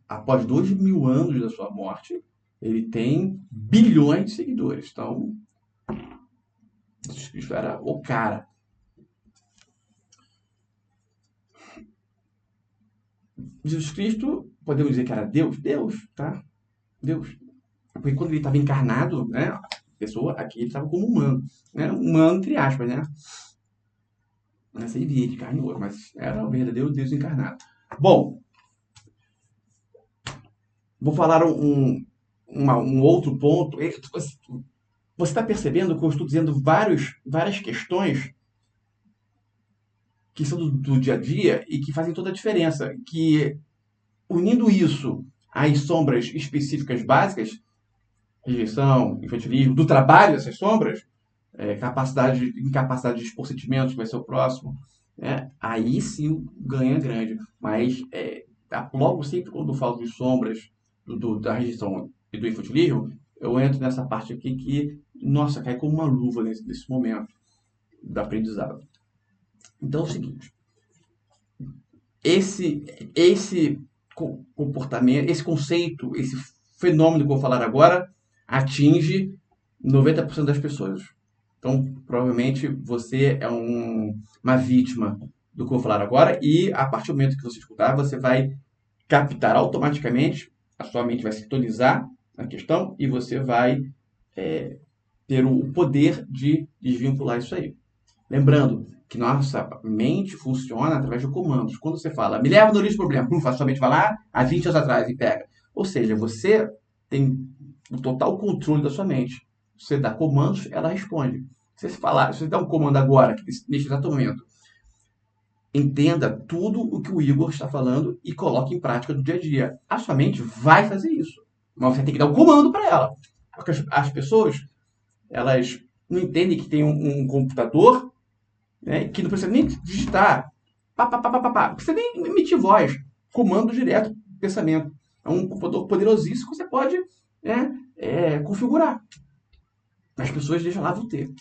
[SPEAKER 1] após 2000 anos da sua morte, ele tem bilhões de seguidores. Então, Jesus Cristo era o cara. Jesus Cristo, podemos dizer que era Deus, tá? Deus. Porque quando ele estava encarnado, né, a pessoa aqui, ele estava como humano. Né? Humano, entre aspas, né? Nessa via de carne e osso, mas era o verdadeiro Deus encarnado. Bom, vou falar um outro ponto. Você está percebendo que eu estou dizendo várias questões que são do dia a dia e que fazem toda a diferença. Que, unindo isso às sombras específicas básicas, rejeição, infantilismo, do trabalho dessas sombras, incapacidade de expor sentimentos, vai ser o próximo, aí sim ganha grande. Mas logo sempre quando eu falo de sombras, da rejeição e do infantilismo, eu entro nessa parte aqui que, nossa, cai como uma luva nesse momento do aprendizado. Então é o seguinte, esse comportamento, esse conceito, esse fenômeno que eu vou falar agora, atinge 90% das pessoas. Então, provavelmente, você é uma vítima do que eu vou falar agora e, a partir do momento que você escutar, você vai captar automaticamente, a sua mente vai sintonizar na questão e você vai ter o poder de desvincular isso aí. Lembrando que nossa mente funciona através de comandos. Quando você fala, me leva no lixo do problema, sua mente vai lá há 20 anos atrás e pega. Ou seja, você tem o total controle da sua mente. Você dá comandos, ela responde. Se você dá um comando agora, neste exato momento, entenda tudo o que o Igor está falando e coloque em prática no dia a dia. A sua mente vai fazer isso. Mas você tem que dar um comando para ela. Porque as pessoas, elas não entendem que tem um computador, né, que não precisa nem digitar. Não precisa nem emitir voz. Comando direto, pensamento. É um computador poderosíssimo que você pode configurar. As pessoas deixam lá ter.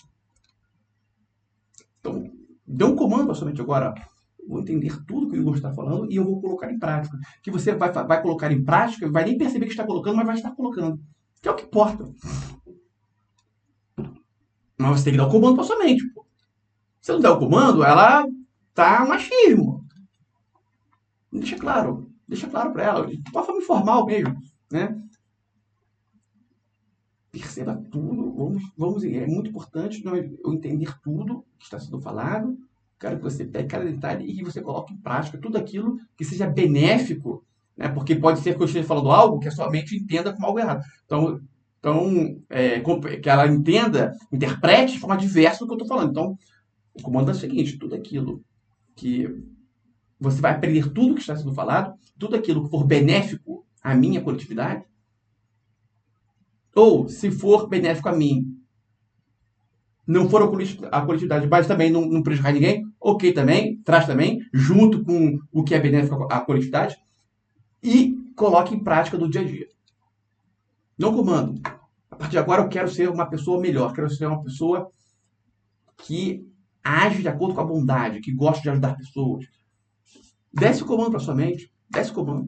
[SPEAKER 1] Então, dê um comando somente agora. Vou entender tudo que o Igor está falando e eu vou colocar em prática. Que você vai colocar em prática, vai nem perceber que está colocando, mas vai estar colocando. Que é o que importa. Mas você tem que dar o comando para sua mente. Pô. Se não der o comando, ela tá machismo. Deixa claro para ela, de uma forma informal mesmo, né? Perceba tudo, é muito importante eu entender tudo que está sendo falado. Quero que você pegue cada detalhe e que você coloque em prática tudo aquilo que seja benéfico, né? Porque pode ser que eu esteja falando algo que a sua mente entenda como algo errado. Então que ela interprete de forma diversa do que eu estou falando. Então, o comando é o seguinte, tudo aquilo que você vai aprender tudo que está sendo falado, tudo aquilo que for benéfico à minha coletividade, ou se for benéfico a mim, não for a coletividade, mas também não prejudicar ninguém, ok também, traz também, junto com o que é benéfico à coletividade, e coloque em prática do dia a dia. Não comando. A partir de agora eu quero ser uma pessoa melhor, quero ser uma pessoa que age de acordo com a bondade, que gosta de ajudar pessoas. Desce o comando para sua mente, desce o comando.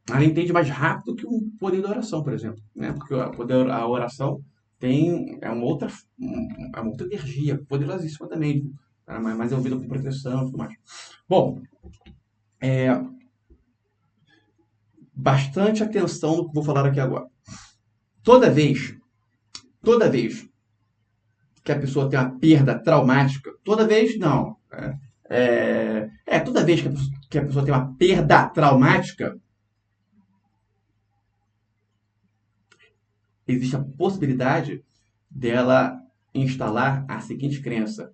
[SPEAKER 1] Ela entende mais rápido que o poder da oração, por exemplo, né? Porque a oração é uma outra energia poderosíssima também, tá? Mais envolvida com proteção e tudo mais. Bom, bastante atenção no que eu vou falar aqui agora. Toda vez que a pessoa tem uma perda traumática, toda vez que a pessoa tem uma perda traumática, existe a possibilidade dela instalar a seguinte crença: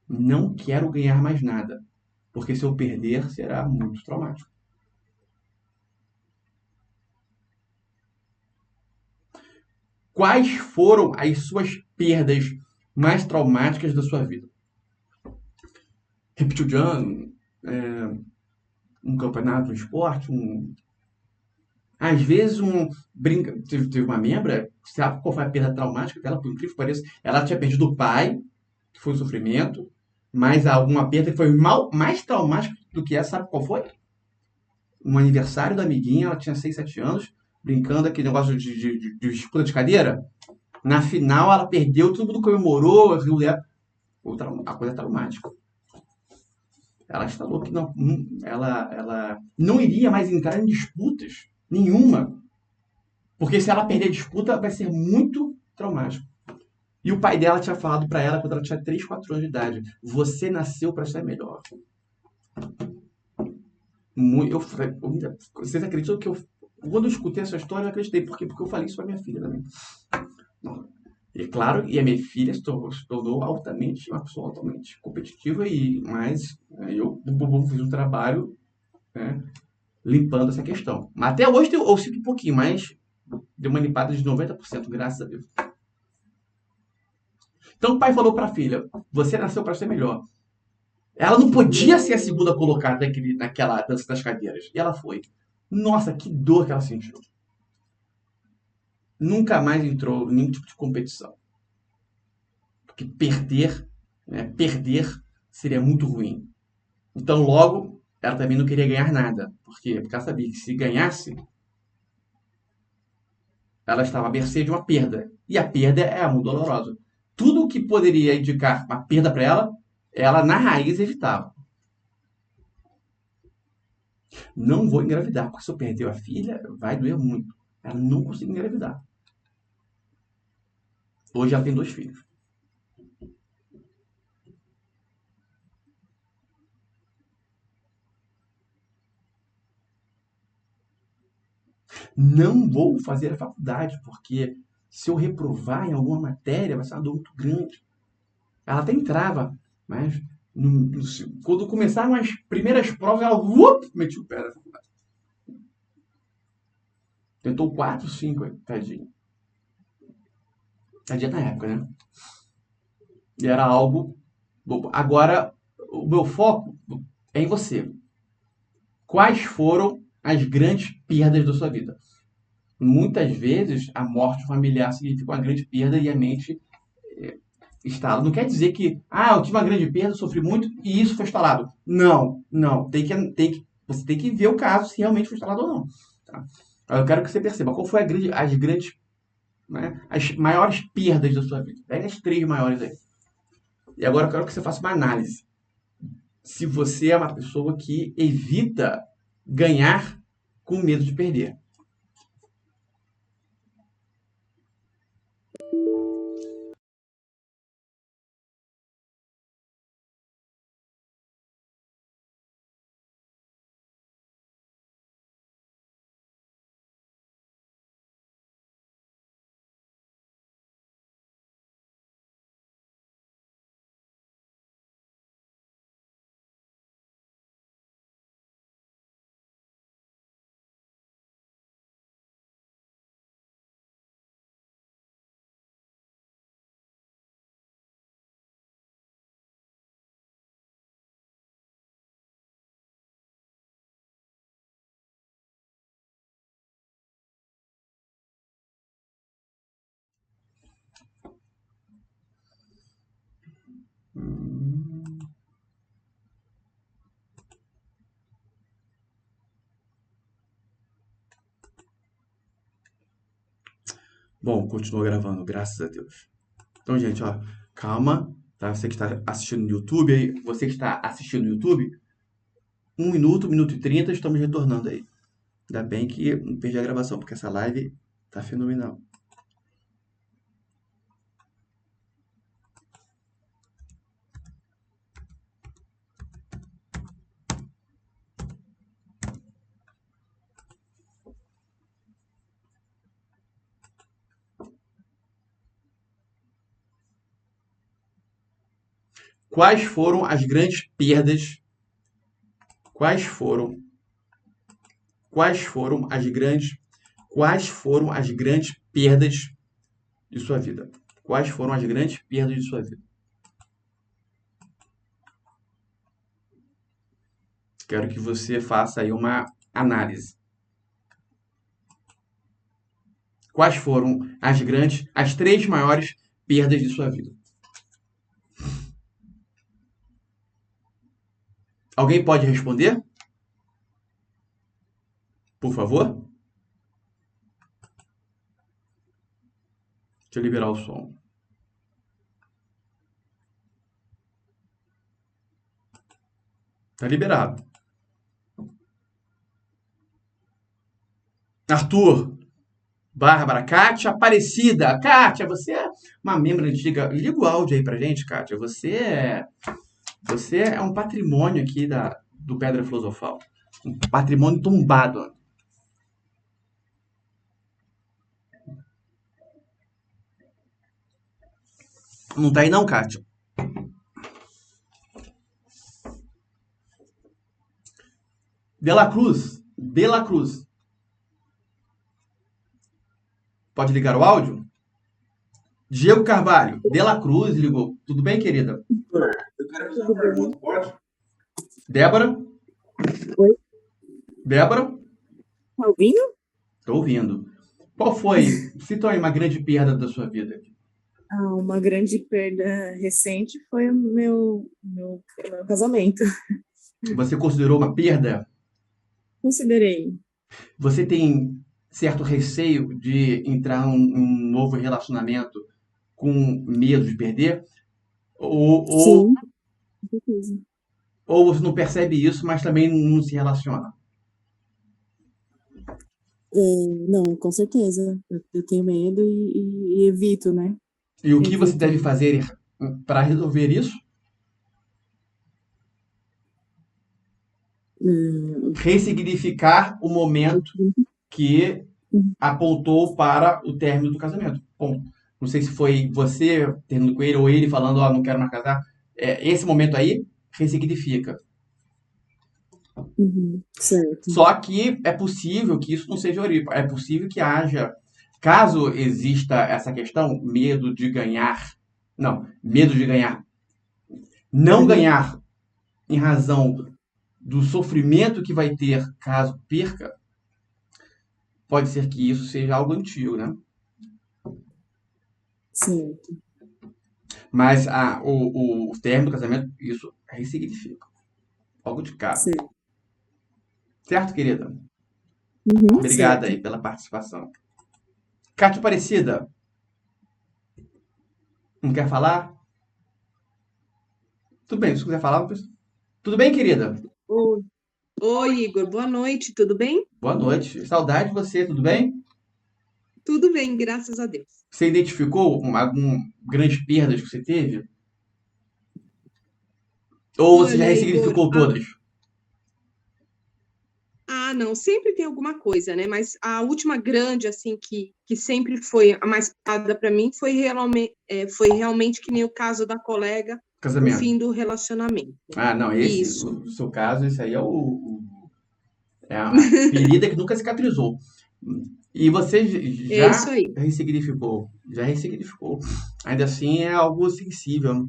[SPEAKER 1] não quero ganhar mais nada, porque se eu perder será muito traumático. Quais foram as suas perdas mais traumáticas da sua vida? Repetiu de ano, um campeonato, um esporte, às vezes teve uma membra, sabe qual foi a perda traumática dela, por incrível que pareça? Ela tinha perdido o pai, que foi um sofrimento, mas alguma perda que foi mais traumática do que essa, sabe qual foi? Um aniversário da amiguinha, ela tinha 6, 7 anos, brincando aquele negócio de disputa de cadeira. Na final ela perdeu, todo mundo comemorou, a coisa traumática. Ela instalou que ela não iria mais entrar em disputas nenhuma. Porque se ela perder a disputa, vai ser muito traumático. E o pai dela tinha falado para ela quando ela tinha 3, 4 anos de idade: você nasceu para ser melhor. Vocês acreditam que quando eu escutei essa história, eu acreditei. Por quê? Porque eu falei isso para minha filha também. E claro, e a minha filha se tornou uma pessoa altamente competitiva, mas eu fiz um trabalho, né, limpando essa questão. Mas até hoje eu sinto um pouquinho, mas deu uma limpada de 90%, graças a Deus. Então o pai falou para a filha: você nasceu para ser melhor. Ela não podia ser a segunda colocada naquela dança das cadeiras. E ela foi. Nossa, que dor que ela sentiu. Nunca mais entrou em nenhum tipo de competição. Porque perder seria muito ruim. Então, logo, ela também não queria ganhar nada. Por quê? Porque ela sabia que se ganhasse, ela estava à mercê de uma perda. E a perda é muito dolorosa. Tudo que poderia indicar uma perda para ela, ela na raiz evitava. Não vou engravidar, porque se eu perder a filha, vai doer muito. Ela não conseguiu engravidar. Hoje ela tem 2 filhos. Não vou fazer a faculdade, porque se eu reprovar em alguma matéria, vai ser uma dor muito grande. Ela até entrava, mas quando começaram as primeiras provas, ela metiu o pé na faculdade. Tentou 4, 5, tadinho. Tadinha na época, né? E era algo bobo. Agora, o meu foco é em você. Quais foram as grandes perdas da sua vida? Muitas vezes, a morte familiar significa uma grande perda e a mente instala. Não quer dizer que, eu tive uma grande perda, sofri muito e isso foi instalado. Não, não. Você tem que ver o caso se realmente foi instalado ou não. Tá? Eu quero que você perceba qual foi as grandes, né, as maiores perdas da sua vida. Pega as 3 maiores aí. E agora eu quero que você faça uma análise. Se você é uma pessoa que evita ganhar com medo de perder. Bom, continua gravando, graças a Deus. Então, gente, ó, calma, tá? Você que está assistindo no YouTube aí, você que está assistindo no YouTube, 1 minuto e 30, estamos retornando aí. Ainda bem que não perdi a gravação, porque essa live tá fenomenal. Quais foram as grandes perdas? Quais foram? Quais foram as grandes? Quais foram as grandes perdas de sua vida? Quais foram as grandes perdas de sua vida? Quero que você faça aí uma análise. Quais foram as 3 maiores perdas de sua vida? Alguém pode responder? Por favor? Deixa eu liberar o som. Tá liberado. Arthur, Bárbara, Kátia, Aparecida. Kátia, você é uma membro antiga. Liga o áudio aí pra gente, Kátia. Você é um patrimônio aqui do Pedra Filosofal. Um patrimônio tombado. Não tá aí não, Kátia? De la Cruz. Pode ligar o áudio? Diego Carvalho, De la Cruz ligou. Tudo bem, querida?
[SPEAKER 4] Eu quero fazer uma pergunta, pode?
[SPEAKER 1] Débora?
[SPEAKER 2] Oi?
[SPEAKER 1] Débora?
[SPEAKER 2] Tá ouvindo?
[SPEAKER 1] Tô ouvindo. Qual foi? Cita aí uma grande perda da sua vida.
[SPEAKER 4] Uma grande perda recente foi o meu casamento.
[SPEAKER 1] Você considerou uma perda?
[SPEAKER 4] Considerei.
[SPEAKER 1] Você tem certo receio de entrar num novo relacionamento com medo de perder?
[SPEAKER 4] Sim, com certeza.
[SPEAKER 1] Ou você não percebe isso, mas também não se relaciona?
[SPEAKER 4] Não, com certeza. Eu tenho medo e evito, né?
[SPEAKER 1] E o que você
[SPEAKER 4] Evito.
[SPEAKER 1] deve fazer para resolver isso?
[SPEAKER 4] Hum,
[SPEAKER 1] Ressignificar o momento que apontou para o término do casamento. Ponto. Não sei se foi você terminando com ele ou ele falando, ó, não quero mais casar. Esse momento aí ressignifica.
[SPEAKER 4] certo.
[SPEAKER 1] Só que é possível que isso não seja orípago. É possível que haja, caso exista essa questão, medo de ganhar. Não, medo de ganhar. Não ganhar em razão do sofrimento que vai ter caso perca, pode ser que isso seja algo antigo, né?
[SPEAKER 4] Certo.
[SPEAKER 1] Mas o término do casamento, isso ressignifica. Logo de cara.
[SPEAKER 4] Certo.
[SPEAKER 1] Certo, querida? Obrigada
[SPEAKER 4] Certo.
[SPEAKER 1] aí pela participação. Cátia Aparecida, não quer falar? Tudo bem, se quiser falar, não precisa. Tudo bem, querida?
[SPEAKER 5] Oi, Oi, Igor, boa noite, tudo bem?
[SPEAKER 1] Boa noite. Saudade de você, tudo bem?
[SPEAKER 5] Tudo bem, graças a Deus.
[SPEAKER 1] Você identificou algum grandes perdas que você teve? Ou você já
[SPEAKER 5] Olha, Igor,
[SPEAKER 1] ressignificou todas?
[SPEAKER 5] não, sempre tem alguma coisa, né? Mas a última grande, assim, que sempre foi a mais pesada para mim foi realmente que nem o caso da colega, o
[SPEAKER 1] Casamento.
[SPEAKER 5] fim do relacionamento.
[SPEAKER 1] Ah, não,
[SPEAKER 5] Isso.
[SPEAKER 1] no seu caso, esse aí é a ferida que nunca cicatrizou. E você
[SPEAKER 5] É isso
[SPEAKER 1] já
[SPEAKER 5] aí.
[SPEAKER 1] ressignificou, já ressignificou. Ainda assim é algo sensível,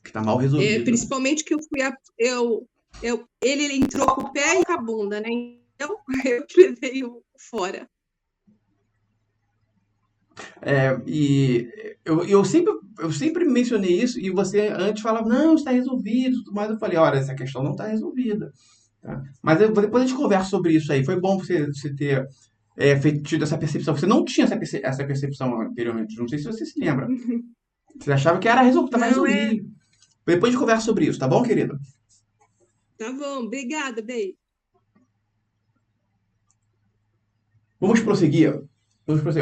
[SPEAKER 1] que está mal resolvido.
[SPEAKER 5] Principalmente que ele entrou com o pé e com a bunda, né? Então, eu que levei fora.
[SPEAKER 1] E eu sempre mencionei isso e você antes falava, não, está resolvido, mas eu falei, olha, essa questão não está resolvida. Tá? Mas depois a gente conversa sobre isso aí. Foi bom você ter tido essa percepção. Você não tinha essa percepção anteriormente, não sei se você se lembra. Você achava que era estava
[SPEAKER 5] Não,
[SPEAKER 1] resolvido. Depois a gente conversa sobre isso, tá bom, querida?
[SPEAKER 5] Tá bom, obrigada, beijo.
[SPEAKER 1] Vamos prosseguir.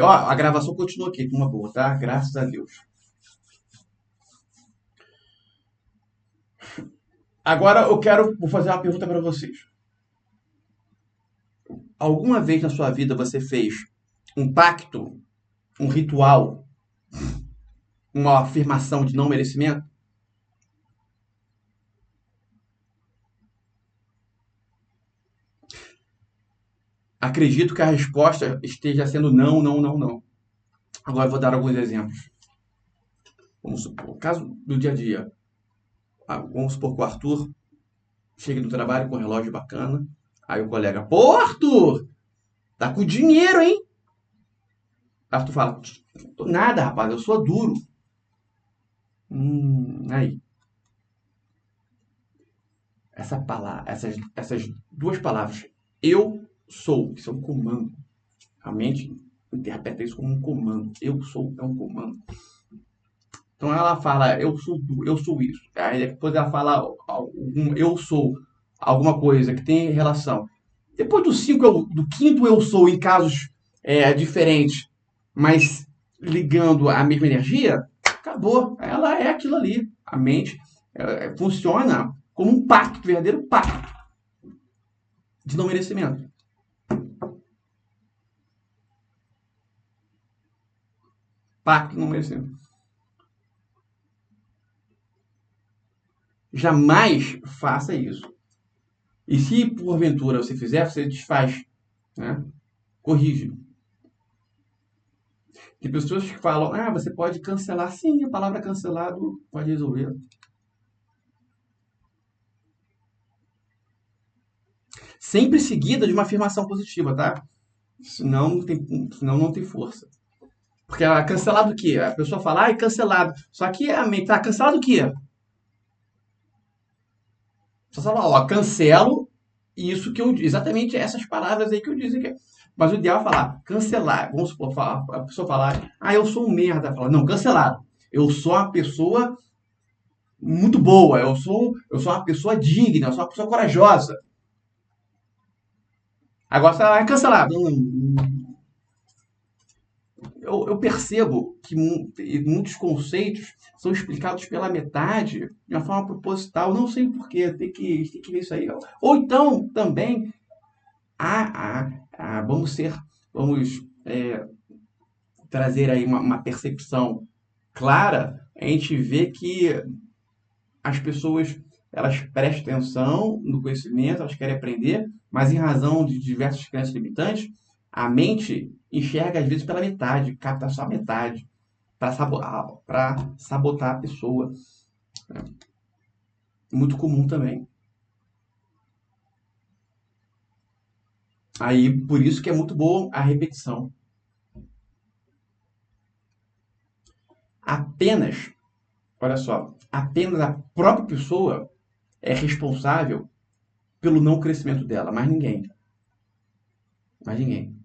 [SPEAKER 1] Ó, a gravação continua aqui, uma boa, tá? Graças a Deus. Agora vou fazer uma pergunta para vocês. Alguma vez na sua vida você fez um pacto, um ritual, uma afirmação de não merecimento? Acredito que a resposta esteja sendo não, não, não, não. Agora eu vou dar alguns exemplos. Vamos supor, caso do dia a dia. Vamos supor que o Arthur chega do trabalho com um relógio bacana. Aí o colega, pô, Arthur, tá com dinheiro, hein? Arthur fala, tô nada, rapaz, eu sou duro. Aí. Essas duas palavras, eu sou, isso é um comando. A mente interpreta isso como um comando. Eu sou é um comando. Então ela fala, eu sou isso. Aí depois ela fala, eu sou alguma coisa que tem relação. Depois do quinto eu sou em casos diferentes, mas ligando a mesma energia, acabou. Ela é aquilo ali. A mente funciona como um pacto, verdadeiro pacto de não merecimento. Pacto de não merecimento. Jamais faça isso. E se porventura você fizer, você desfaz, né? Corrige. Tem pessoas que falam, você pode cancelar. Sim, a palavra cancelado pode resolver. Sempre seguida de uma afirmação positiva, tá? Senão não tem força. Porque cancelado o quê? A pessoa fala, cancelado. Só que a mente tá cancelado o quê? Só fala, cancelo isso que eu exatamente essas palavras aí que eu disse aqui. Mas o ideal é falar, cancelar. Vamos supor, a pessoa falar, eu sou um merda. Fala, não, cancelado. Eu sou uma pessoa muito boa, eu sou uma pessoa digna, eu sou uma pessoa corajosa. Agora você vai cancelar. Eu percebo que muitos conceitos são explicados pela metade de uma forma proposital. Não sei porquê, tem que ver isso aí. Ou então, também, vamos trazer aí uma percepção clara. A gente vê que as pessoas, elas prestam atenção no conhecimento, elas querem aprender, mas em razão de diversas crenças limitantes, a mente enxerga às vezes pela metade, capta só a metade, para sabotar a pessoa. É muito comum também. Aí, por isso que é muito boa a repetição. Olha só, apenas a própria pessoa é responsável pelo não crescimento dela, mais ninguém. Mais ninguém.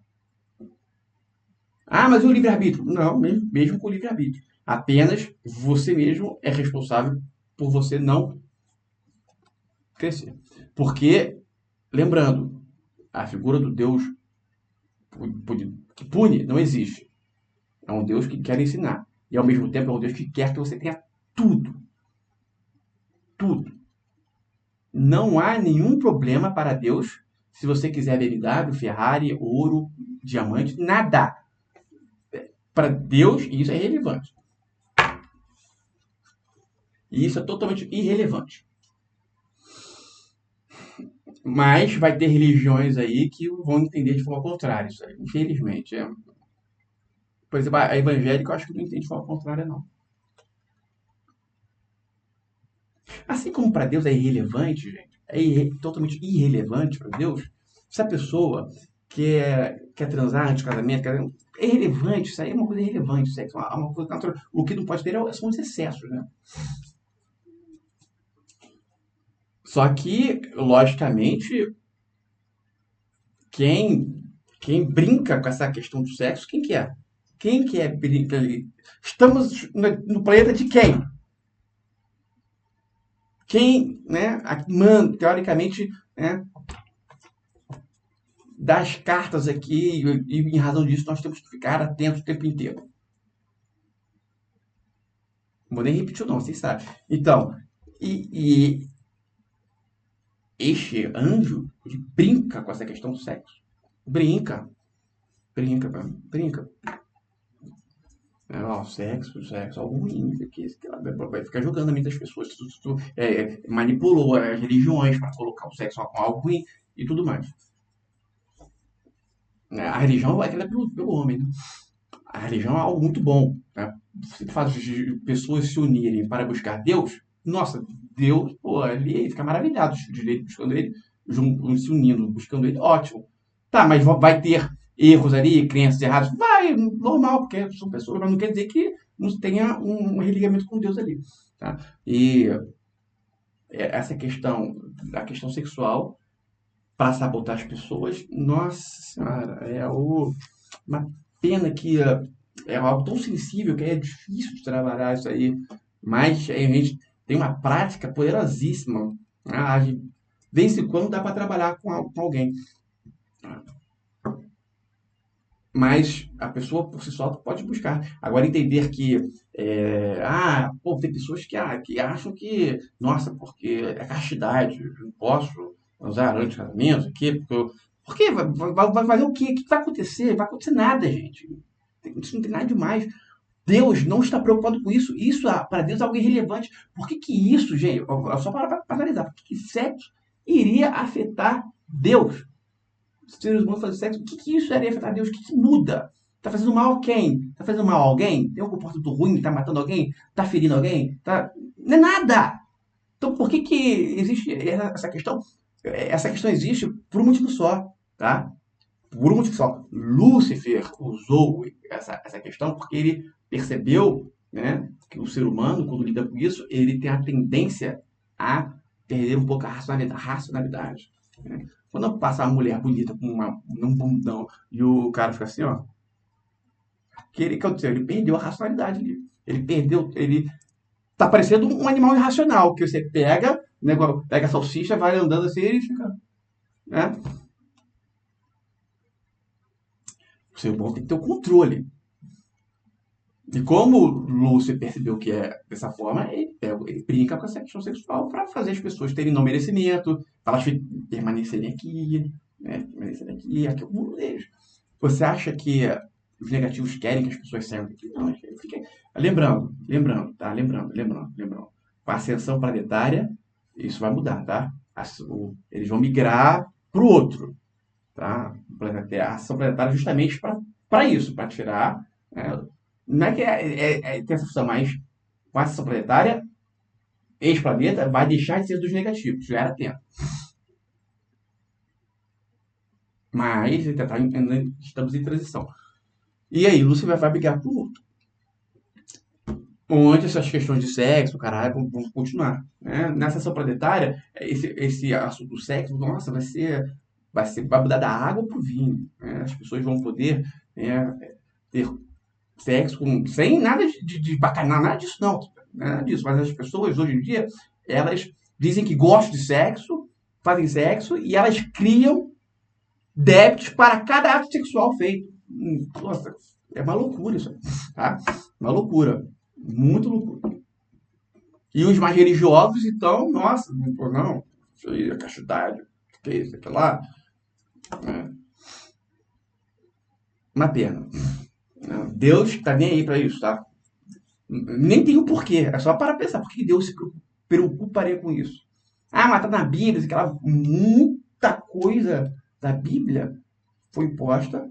[SPEAKER 1] Ah, mas e o livre-arbítrio? Não, mesmo com o livre-arbítrio. Apenas você mesmo é responsável por você não crescer. Porque, lembrando, a figura do Deus que pune não existe. É um Deus que quer ensinar. E, ao mesmo tempo, é um Deus que quer que você tenha tudo. Tudo. Não há nenhum problema para Deus se você quiser BMW, Ferrari, ouro, diamante, nada. Para Deus, isso é irrelevante. E isso é totalmente irrelevante. Mas vai ter religiões aí que vão entender de forma contrária isso aí, infelizmente. Por exemplo, a evangélica eu acho que não entende de forma contrária, não. Assim como para Deus é irrelevante, gente, totalmente irrelevante para Deus, se a pessoa quer transar antes do casamento, é irrelevante, isso aí é uma coisa irrelevante, sexo é uma coisa natural. O que não pode ter são os excessos, né? Só que, logicamente, quem brinca com essa questão do sexo, quem que é? Quem que é brinca ali? Estamos no planeta de quem? Quem, né, manda, teoricamente, né, dá as cartas aqui e em razão disso nós temos que ficar atentos o tempo inteiro. Não vou nem repetir não, vocês sabem. Então, e este anjo, ele brinca com essa questão do sexo. Brinca. Sexo, algo ruim, vai ficar jogando a mente das pessoas, manipulou as religiões para colocar o sexo como algo ruim e tudo mais. A religião é aquela pelo homem, né? A religião é algo muito bom, né? Você faz pessoas se unirem para buscar Deus, nossa, Deus, pô, ele fica maravilhado de ele, buscando ele, se unindo, buscando ele, ótimo. Tá, mas vai ter erros ali, crenças erradas, vai, normal, porque são pessoas, mas não quer dizer que não tenha um religamento com Deus ali, tá? E essa questão, a questão sexual, para sabotar as pessoas, nossa senhora, uma pena que é algo tão sensível que é difícil de trabalhar isso aí, mas a gente tem uma prática poderosíssima, de vez em quando dá para trabalhar com alguém. Mas a pessoa por si só pode buscar. Agora, entender que tem pessoas que acham que, nossa, porque é castidade, eu não posso usar antes de casamento aqui, porque vai fazer o quê? O que vai acontecer? Não vai acontecer nada, gente. Isso não tem nada demais. Deus não está preocupado com isso. Isso, para Deus, é algo irrelevante. Por que isso, gente? Só para analisar. Por que sexo iria afetar Deus? Os seres humanos fazem sexo, o que isso iria afetar Deus? O que muda? Tá fazendo mal a quem? Tá fazendo mal a alguém? Tem um comportamento ruim? Tá matando alguém? Tá ferindo alguém? Não é nada! Então, por que existe essa questão? Essa questão existe por um motivo só, tá? Por um motivo só. Lúcifer usou essa questão porque ele percebeu, né, que o ser humano, quando lida com isso, ele tem a tendência a perder um pouco a racionalidade. Né? Quando passa uma mulher bonita com um bundão e o cara fica assim, ó. Ele perdeu a racionalidade ali. Ele tá parecendo um animal irracional, que você pega a salsicha, vai andando assim e fica, né? O ser humano tem que ter o controle. E como o Lúcio percebeu que é dessa forma, ele brinca com essa questão sexual para fazer as pessoas terem não merecimento, para elas permanecerem aqui, né? Permanecerem aqui, aqui é o mundo deles. Você acha que os negativos querem que as pessoas saiam daqui? Não, fica... Lembrando. Com a ascensão planetária, isso vai mudar, tá? Eles vão migrar para o outro, tá? A ação planetária justamente para isso, para tirar... não é que tem essa função, mas com a ação planetária, esse planeta vai deixar de ser dos negativos, já era tempo. Mas ainda estamos em transição. E aí, Lúcio vai brigar por outro. Onde essas questões de sexo, caralho, vão continuar. Né? Na sessão planetária, esse assunto do sexo, nossa, vai mudar da água pro vinho. Né? As pessoas vão poder ter sexo sem nada de bacanar, nada disso, não. Nada disso. Mas as pessoas, hoje em dia, elas dizem que gostam de sexo, fazem sexo, e elas criam débitos para cada ato sexual feito. Nossa, é uma loucura isso. Tá? Uma loucura. Muito loucura. E os mais religiosos, então, nossa, não, isso aí é castidade, que isso, aquilo lá. Uma pena. Deus tá nem aí para isso, tá? Nem tem o porquê, é só para pensar, por que Deus se preocuparia com isso? Mas tá na Bíblia, aquela muita coisa da Bíblia foi imposta.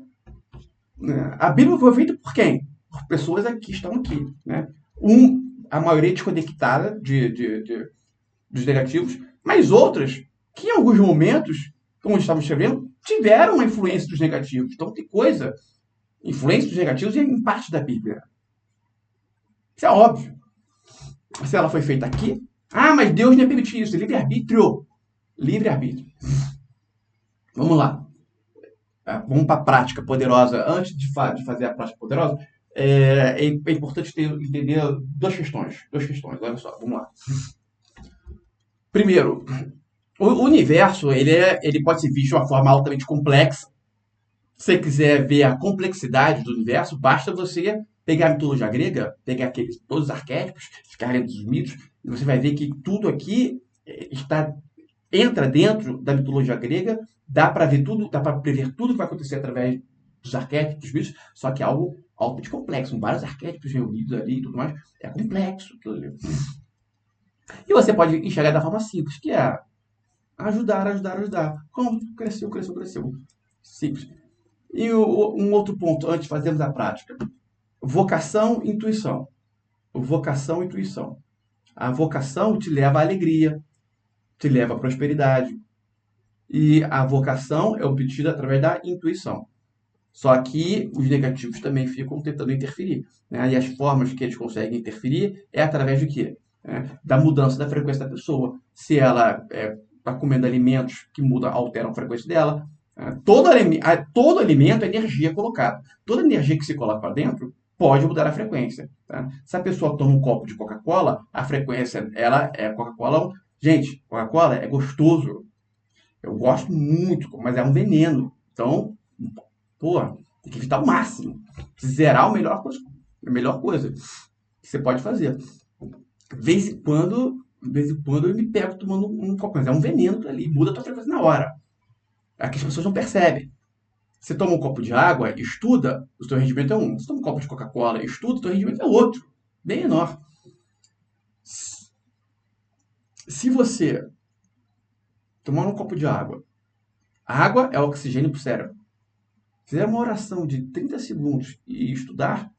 [SPEAKER 1] Né? A Bíblia foi feita por quem? Por pessoas que estão aqui, né? A maioria desconectada dos negativos, mas outras que em alguns momentos, como estamos escrevendo, tiveram uma influência dos negativos. Então tem influência dos negativos em parte da Bíblia. Isso é óbvio. Se ela foi feita aqui, mas Deus não permitiu isso. Livre-arbítrio. Livre-arbítrio. Vamos lá. Vamos para a prática poderosa. Antes de fazer a prática poderosa, é importante entender duas questões. Olha só, vamos lá. Primeiro, o universo ele pode ser visto de uma forma altamente complexa. Se você quiser ver a complexidade do universo, basta você pegar a mitologia grega, pegar todos os arquétipos, ficar lendo os mitos, e você vai ver que tudo aqui entra dentro da mitologia grega, dá para ver tudo, dá para prever tudo que vai acontecer através dos arquétipos, dos mitos, só que é algo altamente complexo, com vários arquétipos reunidos ali e tudo mais, é complexo aquilo ali. E você pode enxergar da forma simples, que é ajudar. Como? Cresceu. Simples. E um outro ponto, antes de fazermos a prática. Vocação e intuição. A vocação te leva à alegria, te leva à prosperidade. E a vocação é obtida através da intuição. Só que os negativos também ficam tentando interferir. Né? E as formas que eles conseguem interferir é através de quê? Da mudança da frequência da pessoa. Se ela está comendo alimentos que alteram a frequência dela, todo alimento é energia colocada. Toda energia que se coloca para dentro pode mudar a frequência. Tá? Se a pessoa toma um copo de Coca-Cola, a frequência, ela é Coca-Cola. Gente, Coca-Cola é gostoso. Eu gosto muito, mas é um veneno. Então, tem que evitar ao máximo. Zerar a melhor coisa que você pode fazer. De vez em quando eu me pego tomando um copo, mas é um veneno ali, muda a tua frequência na hora. É que as pessoas não percebem. Você toma um copo de água, estuda, o seu rendimento é um. Você toma um copo de Coca-Cola, estuda, o seu rendimento é outro, bem menor. Se você tomar um copo de água, a água é oxigênio para o cérebro. Se fizer uma oração de 30 segundos e estudar,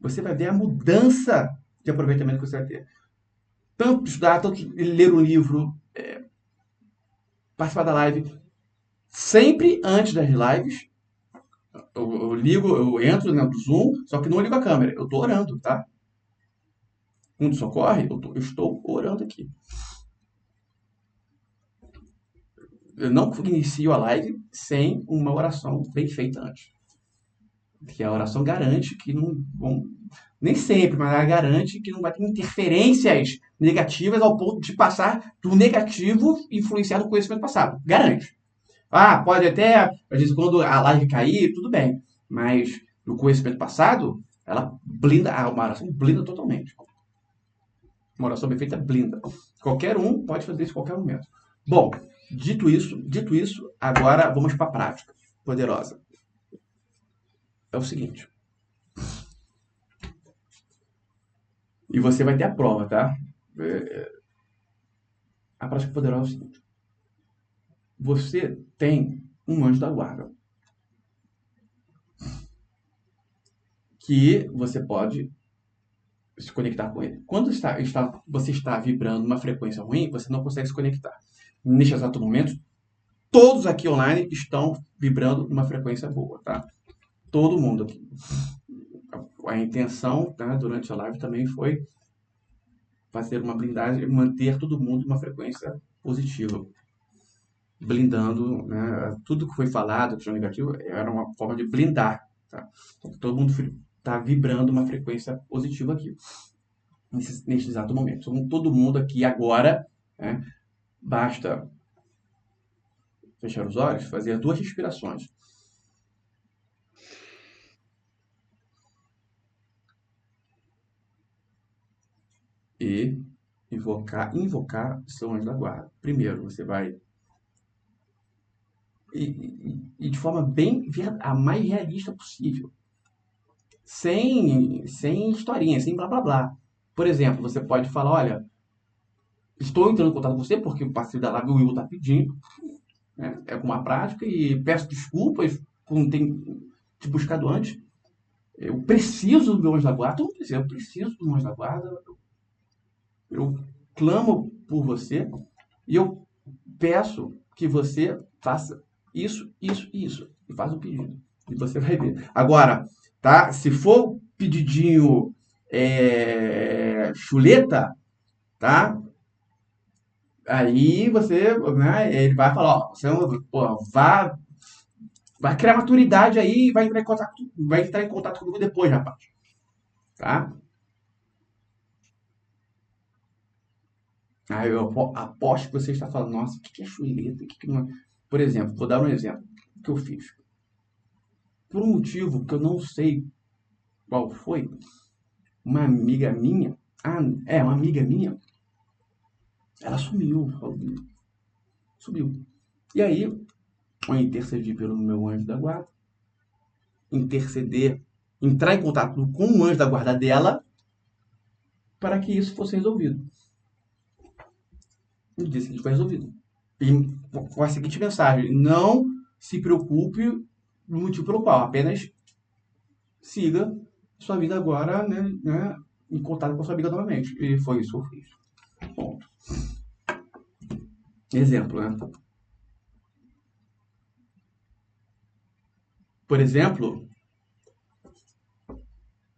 [SPEAKER 1] você vai ver a mudança de aproveitamento que você vai ter. Tanto estudar, tanto ler um livro, participar da live. Sempre antes das lives, eu entro dentro do Zoom, só que não ligo a câmera. Eu estou orando, tá? Quando isso ocorre, eu estou orando aqui. Eu não inicio a live sem uma oração bem feita antes. Porque a oração garante que não vão... Nem sempre, mas ela garante que não vai ter interferências negativas ao ponto de passar do negativo influenciado no conhecimento passado. Garante. Pode até, às vezes, quando a live cair, tudo bem. Mas no conhecimento passado, ela blinda, uma oração blinda totalmente. Uma oração bem feita blinda. Qualquer um pode fazer isso em qualquer momento. Bom, dito isso, agora vamos para a prática poderosa. É o seguinte. E você vai ter a prova, tá? A prática poderosa é o seguinte. Você tem um anjo da guarda. Que você pode se conectar com ele. Quando você está vibrando uma frequência ruim, você não consegue se conectar. Neste exato momento, todos aqui online estão vibrando uma frequência boa, tá? Todo mundo aqui. A intenção, tá, durante a live também foi fazer uma blindagem e manter todo mundo uma frequência positiva. Blindando, né, tudo que foi falado, que foi negativo, era uma forma de blindar, tá? Então, todo mundo está vibrando uma frequência positiva aqui, neste exato momento. Então, todo mundo aqui agora, né, basta fechar os olhos, fazer 2 respirações. E invocar seu anjo da guarda. Primeiro, você vai... E de forma a mais realista possível. Sem historinha, sem blá blá blá. Por exemplo, você pode falar, olha, estou entrando em contato com você porque o parceiro da live, o Will, está pedindo, né? É uma prática, e peço desculpas por não ter te buscado antes. Eu preciso do meu anjo da guarda. Eu preciso do meu anjo da guarda. Eu clamo por você e eu peço que você faça isso, isso e isso. E faz o pedido. E você vai ver. Agora, tá? Se for pedidinho chuleta, tá? Aí você, né, ele vai falar, ó, você vai criar maturidade aí e vai entrar em contato comigo depois, rapaz. Tá? Aí eu aposto que você está falando, nossa, o que é chuleta? Que não é? Por exemplo, vou dar um exemplo. O que eu fiz? Por um motivo que eu não sei qual foi, uma amiga minha, uma amiga minha, ela sumiu. E aí, eu intercedi pelo meu anjo da guarda, entrar em contato com o anjo da guarda dela, para que isso fosse resolvido. No dia seguinte foi resolvido. E com a seguinte mensagem: não se preocupe no motivo pelo qual, apenas siga sua vida agora, né, em contato com a sua amiga novamente. E foi isso que eu fiz. Ponto. Exemplo, né? Por exemplo,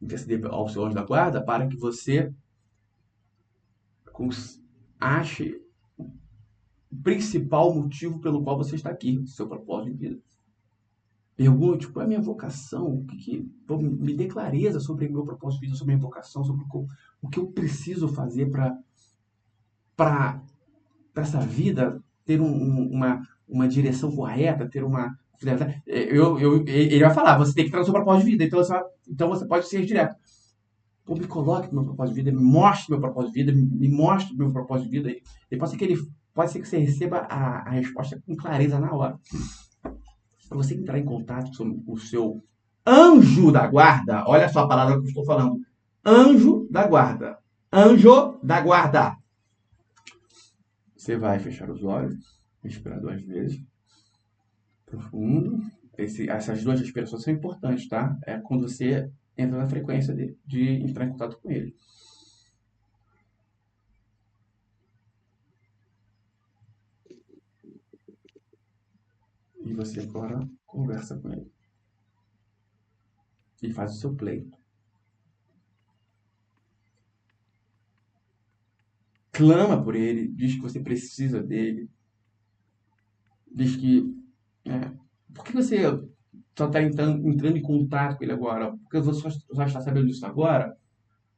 [SPEAKER 1] interceder ao seu anjo da guarda para que você ache o principal motivo pelo qual você está aqui, seu propósito de vida. Pergunte qual é a minha vocação, me dê clareza sobre o meu propósito de vida, sobre a minha vocação, sobre o que eu preciso fazer para essa vida ter uma direção correta, ter uma... ele vai falar, você tem que entrar no seu propósito de vida, então você pode ser direto. Pô, me coloque no meu propósito de vida, me mostre meu propósito de vida, me mostre meu propósito de vida. E pode ser que você receba a resposta com clareza na hora. Para você entrar em contato com o seu anjo da guarda, olha só a palavra que eu estou falando. Anjo da guarda. Anjo da guarda. Você vai fechar os olhos, respirar 2 vezes. Profundo. Essas 2 respirações são importantes, tá? É quando você entra na frequência de entrar em contato com ele. E você agora conversa com ele. E faz o seu pleito. Clama por ele, diz que você precisa dele. Diz que... por que você só está entrando em contato com ele agora? Porque você só está sabendo disso agora?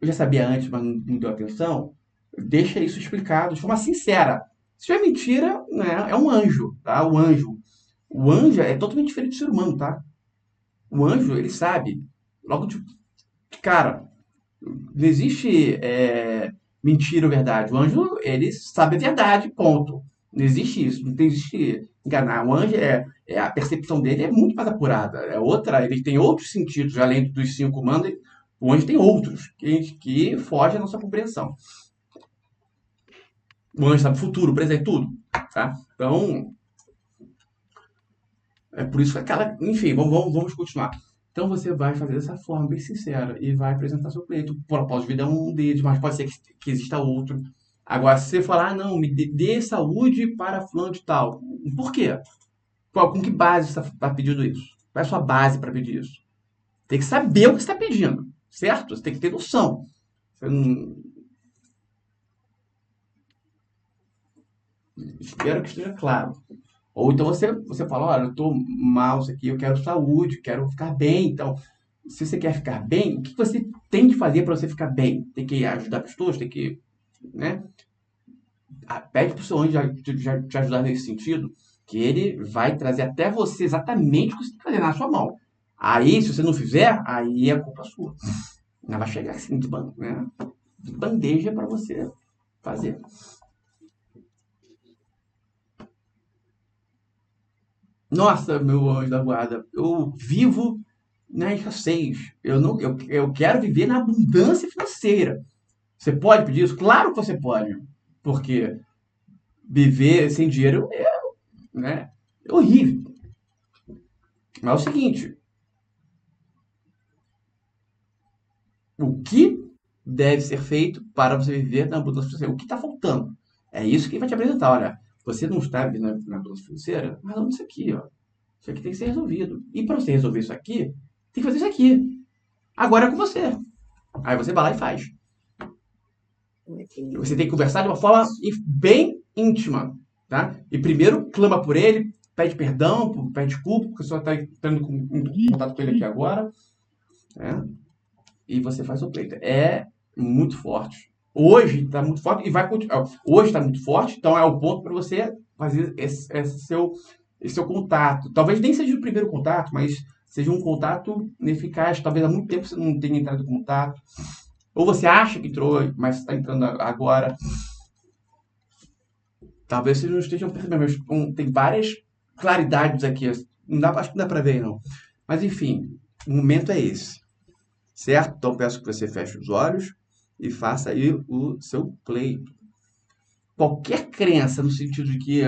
[SPEAKER 1] Eu já sabia antes, mas não deu atenção. Deixa isso explicado de forma sincera. Se é mentira, né, é um anjo, tá? O anjo é totalmente diferente do ser humano, tá? O anjo, ele sabe, logo de cara, não existe mentira ou verdade. O anjo, ele sabe a verdade, ponto. Não existe isso, não tem existe enganar. O anjo a percepção dele é muito mais apurada. É outra, ele tem outros sentidos, além dos 5 comandos, o anjo tem outros que fogem à nossa compreensão. O anjo sabe o futuro, o presente, tudo. Tá? Então, é por isso que aquela. Enfim, vamos continuar. Então você vai fazer dessa forma bem sincera e vai apresentar seu pleito. O propósito de vida é um deles, mas pode ser que exista outro. Agora, se você falar, não, me dê saúde para fulano de tal. Por quê? Com que base você está pedindo isso? Qual é a sua base para pedir isso? Tem que saber o que você está pedindo, certo? Você tem que ter noção. Você não... Espero que esteja claro. Ou então você fala, olha, eu estou mal isso aqui, eu quero saúde, quero ficar bem. Então, se você quer ficar bem, o que você tem que fazer para você ficar bem? Tem que ajudar pessoas, tem que, né? Pede para o seu anjo te ajudar nesse sentido, que ele vai trazer até você exatamente o que você tem que fazer na sua mão. Aí, se você não fizer, aí é culpa sua. Ela vai chegar assim, de bandeja para você fazer. Nossa, meu anjo da guarda, eu vivo na escassez. Eu quero viver na abundância financeira. Você pode pedir isso? Claro que você pode. Porque viver sem dinheiro né, é horrível. Mas é o seguinte, o que deve ser feito para você viver na abundância financeira? O que está faltando? É isso que ele vai te apresentar. Olha, você não está vivendo na abundância financeira, mas olha isso aqui, ó. Isso aqui tem que ser resolvido. E para você resolver isso aqui, tem que fazer isso aqui. Agora é com você. Aí você vai lá e faz. Você tem que conversar de uma forma bem íntima, tá? E primeiro clama por ele, pede perdão, pede desculpa, porque você está entrando em contato com ele aqui agora, né? E você faz o pleito. É muito forte. Hoje está muito forte e vai continuar. Hoje está muito forte, então é o ponto para você fazer esse seu contato. Talvez nem seja o primeiro contato, mas seja um contato eficaz. Talvez há muito tempo você não tenha entrado em contato. Ou você acha que entrou, mas está entrando agora. Talvez vocês não estejam percebendo, mas tem várias claridades aqui. Acho que não dá para ver, não. Mas enfim, o momento é esse. Certo? Então peço que você feche os olhos e faça aí o seu pleito. Qualquer crença no sentido de que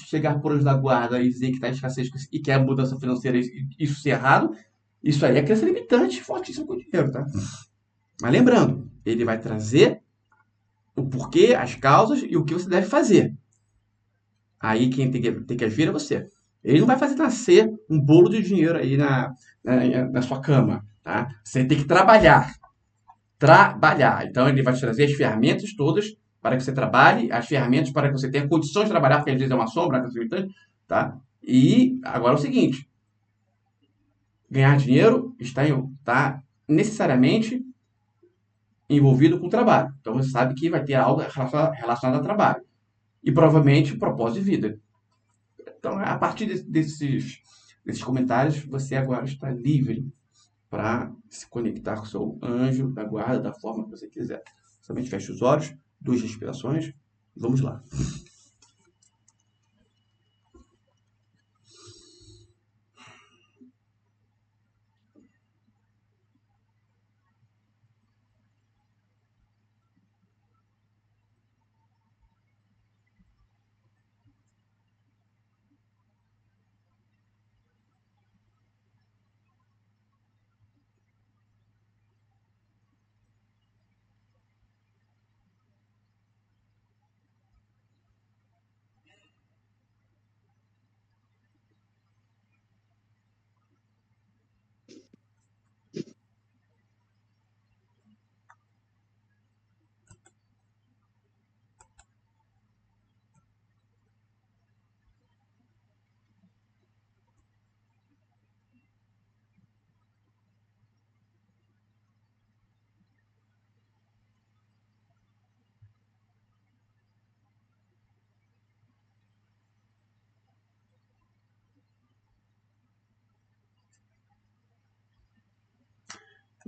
[SPEAKER 1] chegar por anjo da guarda e dizer que está em escassez e quer mudança financeira, isso ser errado, isso aí é crença limitante fortíssimo com o dinheiro, tá? Mas lembrando, ele vai trazer o porquê, as causas e o que você deve fazer. Aí quem tem que agir é você. Ele não vai fazer nascer um bolo de dinheiro aí na sua cama, tá? Você tem que trabalhar. Trabalhar. Então ele vai te trazer as ferramentas todas para que você trabalhe, as ferramentas para que você tenha condições de trabalhar, porque às vezes é uma sombra, tá? E agora é o seguinte, ganhar dinheiro está necessariamente envolvido com o trabalho. Então você sabe que vai ter algo relacionado ao trabalho. E provavelmente propósito de vida. Então, a partir desses comentários, você agora está livre para se conectar com o seu anjo da guarda da forma que você quiser. Somente feche os olhos, 2 respirações. Vamos lá.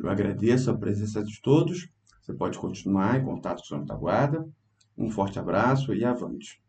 [SPEAKER 1] Eu agradeço a presença de todos. Você pode continuar em contato com a Santa Guarda. Um forte abraço e avante.